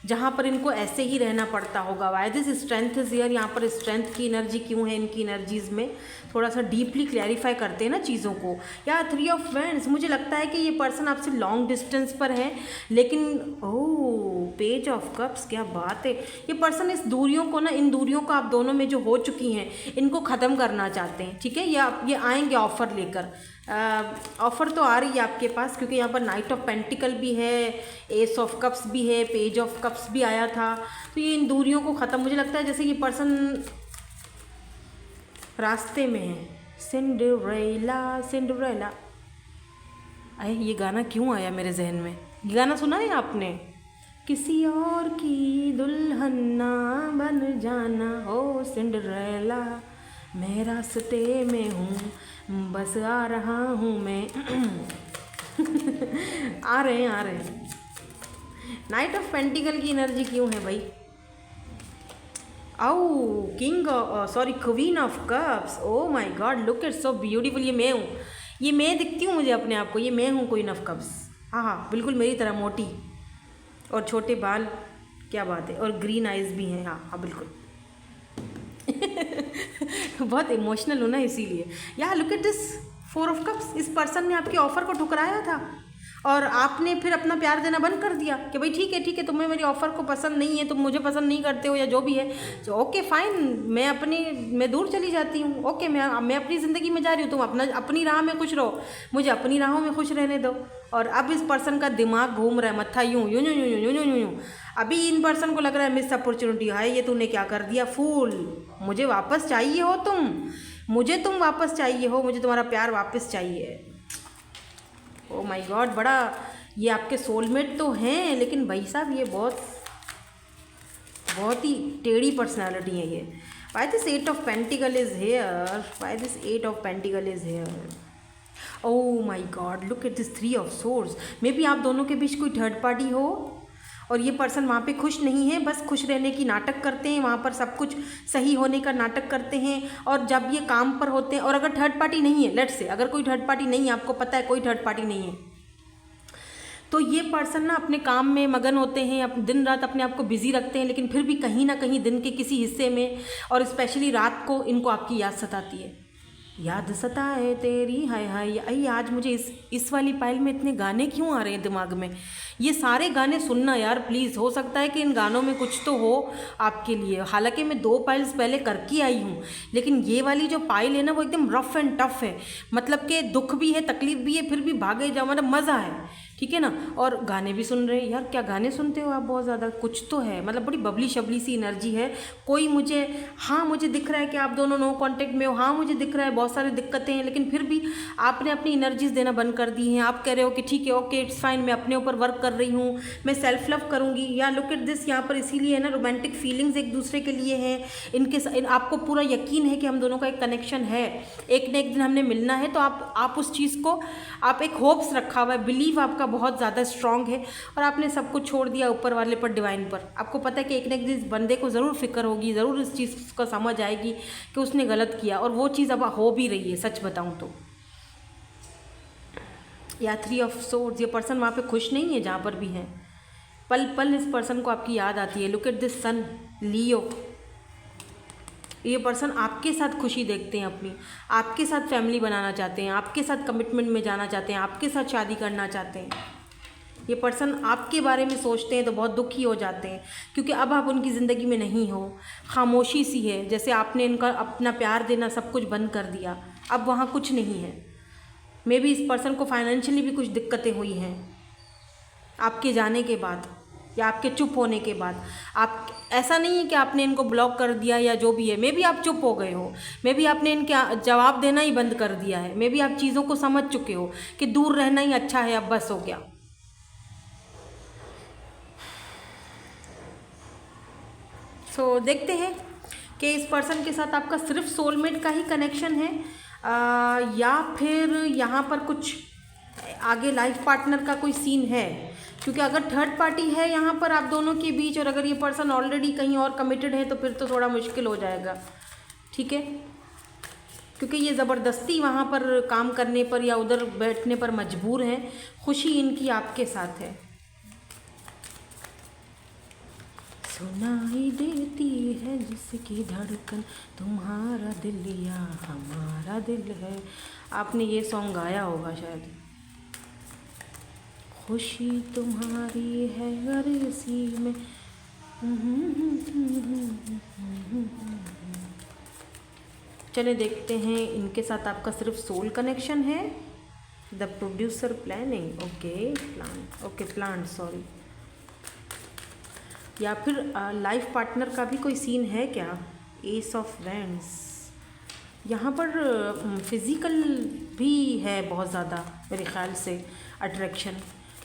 जहाँ पर इनको ऐसे ही रहना पड़ता होगा। Why this strength is here, यहाँ पर स्ट्रेंथ की एनर्जी क्यों है इनकी एनर्जीज़ में, थोड़ा सा डीपली क्लैरिफाई करते हैं ना चीज़ों को। या 3 ऑफ वैंड्स, मुझे लगता है कि ये पर्सन आपसे लॉन्ग डिस्टेंस पर है, लेकिन ओह पेज ऑफ कप्स, क्या बात है। ये पर्सन इस दूरियों को ना, इन दूरियों को आप दोनों में जो हो चुकी हैं इनको ख़त्म करना चाहते हैं, ठीक है। या ये आएंगे ऑफ़र लेकर, ऑफ़र तो आ रही है आपके पास, क्योंकि यहाँ पर नाइट ऑफ पेंटिकल भी है, एस ऑफ कप्स भी है, पेज ऑफ कप्स भी आया था। तो ये इन दूरियों को ख़त्म, मुझे लगता है जैसे ये पर्सन रास्ते में है। सिंड्रेला सिंड्रेला, अरे ये गाना क्यों आया मेरे जहन में, ये गाना सुना है आपने? किसी और की दुल्हन ना बन जाना हो सिंड्रेला, मैं रास्ते में हूँ बस आ रहा हूँ मैं। आ रहे हैं। नाइट ऑफ पेंटिकल की एनर्जी क्यों है भाई? आओ king, sorry queen of cups, oh my God look it so beautiful. ये मैं हूँ, ये मैं दिखती हूँ मुझे अपने आप को, ये मैं हूँ क्वीन ऑफ कप्स। हाँ बिल्कुल मेरी तरह मोटी और छोटे बाल, क्या बात है, और ग्रीन आइज भी हैं। हाँ बिल्कुल। बहुत इमोशनल हूँ ना इसीलिए। या look at this 4 of cups, इस पर्सन ने आपके ऑफ़र को ठुकराया था और आपने फिर अपना प्यार देना बंद कर दिया कि भाई ठीक है तुम्हें मेरी ऑफ़र को पसंद नहीं है, तुम मुझे पसंद नहीं करते हो या जो भी है, तो ओके फ़ाइन, मैं दूर चली जाती हूँ। ओके मैं अपनी ज़िंदगी में जा रही हूँ, तुम अपनी राह में खुश रहो, मुझे अपनी राहों में खुश रहने दो। और अब इस पर्सन का दिमाग घूम रहा है, मत्था यूँ यूँ यूँ यूँ यूँ यूँ यूँ यूँ। अभी इन पर्सन को लग रहा है मिस अपॉर्चुनिटी, हाय ये तूने क्या कर दिया फूल, मुझे वापस चाहिए हो मुझे तुम वापस चाहिए हो, मुझे तुम्हारा प्यार वापस चाहिए। ओ माय गॉड, बड़ा ये आपके सोलमेट तो हैं, लेकिन भाई साहब ये बहुत ही टेढ़ी पर्सनालिटी है ये। Why this 8 of pentacle is here, why this 8 of pentacle is here. Oh my God look at this 3 of swords. May be आप दोनों के बीच कोई थर्ड पार्टी हो और ये पर्सन वहाँ पे खुश नहीं है, बस खुश रहने की नाटक करते हैं, वहाँ पर सब कुछ सही होने का नाटक करते हैं। और जब ये काम पर होते हैं, और अगर थर्ड पार्टी नहीं है, लेट्स से अगर कोई थर्ड पार्टी नहीं है, आपको पता है कोई थर्ड पार्टी नहीं है, तो ये पर्सन ना अपने काम में मगन होते हैं, दिन रात अपने आप को बिज़ी रखते हैं, लेकिन फिर भी कहीं ना कहीं दिन के किसी हिस्से में और स्पेशली रात को इनको आपकी याद सताती है। याद सताए तेरी हाय हाय। आई आज मुझे इस वाली पाइल में इतने गाने क्यों आ रहे हैं दिमाग में, ये सारे गाने सुनना यार प्लीज़, हो सकता है कि इन गानों में कुछ तो हो आपके लिए। हालांकि मैं 2 पाइल्स पहले करके आई हूँ, लेकिन ये वाली जो पाइल है ना वो एकदम रफ़ एंड टफ है, मतलब कि दुख भी है तकलीफ़ भी है, फिर भी भागे जाओ, मतलब मज़ा है, ठीक है ना। और गाने भी सुन रहे हैं यार, क्या गाने सुनते हो आप, बहुत ज़्यादा कुछ तो है, मतलब बड़ी बबली शबली सी एनर्जी है कोई। मुझे दिख रहा है कि आप दोनों नो कांटेक्ट में हो, हाँ मुझे दिख रहा है बहुत सारी दिक्कतें हैं, लेकिन फिर भी आपने अपनी एनर्जीज देना बंद कर दी हैं। आप कह रहे हो कि ठीक है ओके इट्स फाइन, मैं अपने ऊपर वर्क कर रही हूँ, मैं सेल्फ लव करूँगी। या लुक एट दिस, यहाँ पर इसीलिए है ना रोमांटिक फीलिंग्स एक दूसरे के लिए हैं, आपको पूरा यकीन है कि हम दोनों का एक कनेक्शन है, एक न एक दिन हमने मिलना है। तो आप उस चीज़ को, आप एक होप्स रखा हुआ है, बिलीव आपका बहुत ज़्यादा स्ट्रॉन्ग है, और आपने सब कुछ छोड़ दिया ऊपर वाले पर, डिवाइन पर। आपको पता है कि एक न एक दिन इस बंदे को ज़रूर फिक्र होगी, ज़रूर इस चीज़ का समझ आएगी कि उसने गलत किया, और वो चीज़ अब हो भी रही है सच बताऊँ तो। या 3 ऑफ सोर्ड्स, ये पर्सन वहाँ पे खुश नहीं है जहाँ पर भी है, पल पल इस पर्सन को आपकी याद आती है। लुक एट दिस सन लियो, ये पर्सन आपके साथ खुशी देखते हैं अपनी, आपके साथ फैमिली बनाना चाहते हैं, आपके साथ कमिटमेंट में जाना चाहते हैं, आपके साथ शादी करना चाहते हैं। ये पर्सन आपके बारे में सोचते हैं तो बहुत दुखी हो जाते हैं, क्योंकि अब आप उनकी ज़िंदगी में नहीं हो, खामोशी सी है, जैसे आपने इनका अपना प्यार देना सब कुछ बंद कर दिया, अब वहाँ कुछ नहीं है। मे बी इस पर्सन को फाइनेंशियली भी कुछ दिक्कतें हुई हैं आपके जाने के बाद या आपके चुप होने के बाद। आप, ऐसा नहीं है कि आपने इनको ब्लॉक कर दिया या जो भी है, मे बी आप चुप हो गए हो, मे बी आपने इनके जवाब देना ही बंद कर दिया है, मे बी आप चीज़ों को समझ चुके हो कि दूर रहना ही अच्छा है, अब बस हो गया। देखते हैं कि इस पर्सन के साथ आपका सिर्फ सोलमेट का ही कनेक्शन है, या फिर यहाँ पर कुछ आगे लाइफ पार्टनर का कोई सीन है, क्योंकि अगर थर्ड पार्टी है यहाँ पर आप दोनों के बीच, और अगर ये पर्सन ऑलरेडी कहीं और कमिटेड है, तो फिर तो थोड़ा मुश्किल हो जाएगा, ठीक है, क्योंकि ये ज़बरदस्ती वहाँ पर काम करने पर या उधर बैठने पर मजबूर हैं। खुशी इनकी आपके साथ है। सुनाई देती है जिसकी धड़कन, तुम्हारा दिल या हमारा दिल है। आपने ये सॉन्ग गाया होगा शायद। खुशी तुम्हारी है अगर इसी में। चले देखते हैं इनके साथ आपका सिर्फ सोल कनेक्शन है। The producer planning, okay plant sorry, या फिर लाइफ पार्टनर का भी कोई सीन है क्या। एस ऑफ वैंड्स, यहाँ पर फिज़िकल भी है बहुत ज़्यादा मेरे ख्याल से अट्रैक्शन।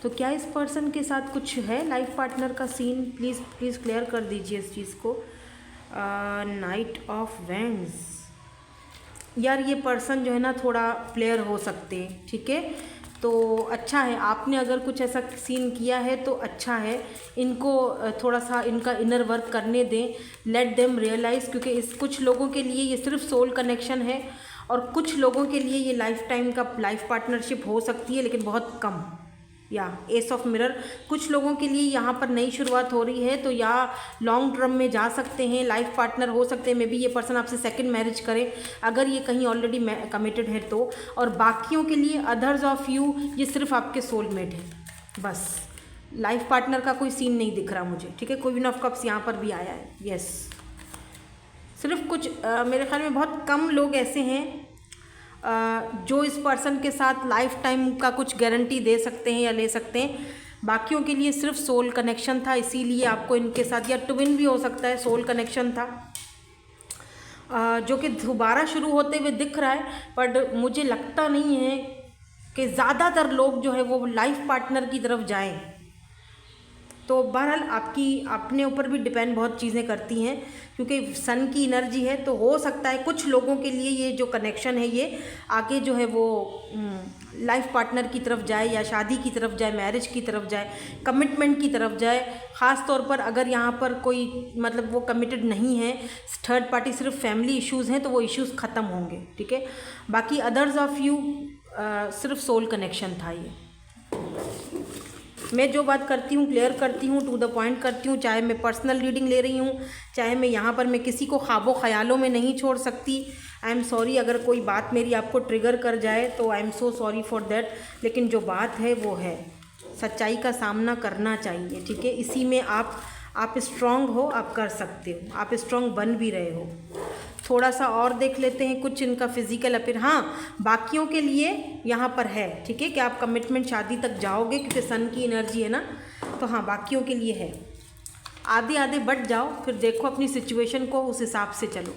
तो क्या इस पर्सन के साथ कुछ है लाइफ पार्टनर का सीन। प्लीज़ क्लियर कर दीजिए इस चीज़ को। नाइट ऑफ वैंड्स, यार ये पर्सन जो है ना थोड़ा प्लेयर हो सकते हैं, ठीक है। तो अच्छा है, आपने अगर कुछ ऐसा सीन किया है तो अच्छा है। इनको थोड़ा सा इनका इनर वर्क करने दें, लेट देम रियलाइज़, क्योंकि इस कुछ लोगों के लिए ये सिर्फ सोल कनेक्शन है और कुछ लोगों के लिए ये लाइफ टाइम का लाइफ पार्टनरशिप हो सकती है, लेकिन बहुत कम। या एस ऑफ मिरर, कुछ लोगों के लिए यहाँ पर नई शुरुआत हो रही है, तो या लॉन्ग टर्म में जा सकते हैं, लाइफ पार्टनर हो सकते हैं। मे बी ये पर्सन आपसे सेकंड मैरिज करे अगर ये कहीं ऑलरेडी कमिटेड है तो। और बाकियों के लिए अदर्स ऑफ यू, ये सिर्फ आपके सोलमेट है बस। लाइफ पार्टनर का कोई सीन नहीं दिख रहा मुझे, ठीक है। क्वीन ऑफ कप्स यहाँ पर भी आया है, यस। सिर्फ कुछ मेरे ख्याल में बहुत कम लोग ऐसे हैं जो इस पर्सन के साथ लाइफ टाइम का कुछ गारंटी दे सकते हैं या ले सकते हैं। बाकियों के लिए सिर्फ सोल कनेक्शन था, इसीलिए आपको इनके साथ, या ट्विन भी हो सकता है, सोल कनेक्शन था जो कि दोबारा शुरू होते हुए दिख रहा है। बट मुझे लगता नहीं है कि ज़्यादातर लोग जो है वो लाइफ पार्टनर की तरफ जाएं। तो बहरहाल आपकी अपने ऊपर भी डिपेंड बहुत चीज़ें करती हैं, क्योंकि सन की एनर्जी है। तो हो सकता है कुछ लोगों के लिए ये जो कनेक्शन है ये आगे जो है वो लाइफ पार्टनर की तरफ जाए, या शादी की तरफ जाए, मैरिज की तरफ जाए, कमिटमेंट की तरफ जाए। ख़ास तौर पर अगर यहाँ पर कोई मतलब वो कमिटेड नहीं है, थर्ड पार्टी, सिर्फ फैमिली इश्यूज़ हैं, तो वो इश्यूज़ ख़त्म होंगे, ठीक है। बाकी अदर्स ऑफ यू सिर्फ सोल कनेक्शन था ये। मैं जो बात करती हूँ क्लियर करती हूँ, टू द पॉइंट करती हूँ, चाहे मैं पर्सनल रीडिंग ले रही हूँ, चाहे मैं यहाँ पर मैं किसी को ख्वाबों ख्यालों में नहीं छोड़ सकती। आई एम सॉरी अगर कोई बात मेरी आपको ट्रिगर कर जाए, तो I am so sorry for that. लेकिन जो बात है वो है, सच्चाई का सामना करना चाहिए, ठीक है। इसी में आप स्ट्रॉन्ग हो, आप कर सकते हो, आप स्ट्रॉन्ग बन भी रहे हो। थोड़ा सा और देख लेते हैं कुछ इनका फिजिकल अपीयर। हाँ, बाकियों के लिए यहाँ पर है, ठीक है, कि आप कमिटमेंट शादी तक जाओगे, क्योंकि सन की एनर्जी है ना। तो हाँ, बाकियों के लिए है। आधे आधे बढ़ जाओ, फिर देखो अपनी सिचुएशन को, उस हिसाब से चलो।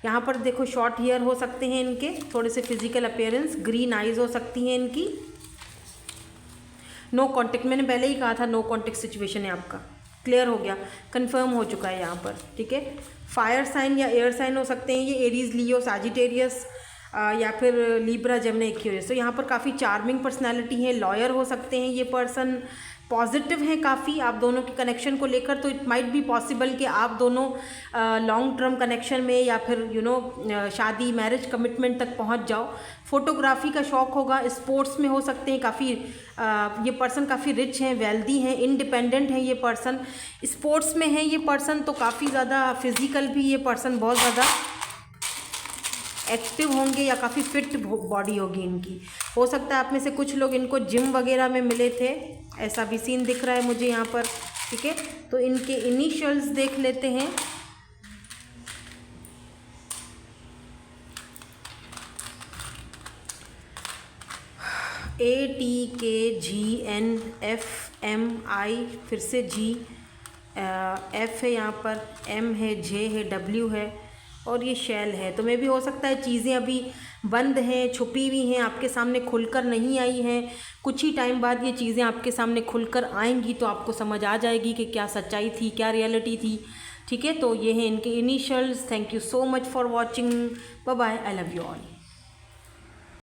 यहाँ पर देखो शॉर्ट हेयर हो सकते हैं इनके, थोड़े से फिजिकल अपीयरेंस, ग्रीन आइज़ हो सकती हैं इनकी। नो कॉन्टेक्ट, मैंने पहले ही कहा था नो कॉन्टेक्ट सिचुएशन है आपका, क्लियर हो गया, कंफर्म हो चुका है यहाँ पर, ठीक है। फायर साइन या एयर साइन हो सकते हैं ये, एरीज, लियो, सैजिटेरियस या फिर लिब्रा, जेमिनी, एक्वेरियस। तो यहाँ पर काफ़ी चार्मिंग पर्सनालिटी है, लॉयर हो सकते हैं ये पर्सन, पॉजिटिव हैं काफ़ी आप दोनों के कनेक्शन को लेकर। तो इट माइट बी पॉसिबल कि आप दोनों लॉन्ग टर्म कनेक्शन में या फिर शादी, मैरिज, कमिटमेंट तक पहुंच जाओ। फोटोग्राफी का शौक़ होगा, स्पोर्ट्स में हो सकते हैं काफ़ी। ये पर्सन काफ़ी रिच हैं, वेल्दी हैं, इंडिपेंडेंट हैं ये पर्सन, स्पोर्ट्स में है ये पर्सन। तो काफ़ी ज़्यादा फिजिकल भी ये पर्सन बहुत ज़्यादा एक्टिव होंगे, या काफ़ी फिट बॉडी होगी इनकी। हो सकता है आप में से कुछ लोग इनको जिम वगैरह में मिले थे, ऐसा भी सीन दिख रहा है मुझे यहाँ पर, ठीक है। तो इनके इनिशियल्स देख लेते हैं। ATKGNFMI, फिर से G, F है यहाँ पर, M है, J है, W है और ये शैल है। तो मे भी हो सकता है चीज़ें अभी बंद हैं, छुपी हुई हैं, आपके सामने खुलकर नहीं आई हैं। कुछ ही टाइम बाद ये चीज़ें आपके सामने खुलकर आएंगी, तो आपको समझ आ जाएगी कि क्या सच्चाई थी, क्या रियलिटी थी, ठीक है। तो ये हैं इनके initials. Thank you so much for watching, bye bye, I love you all.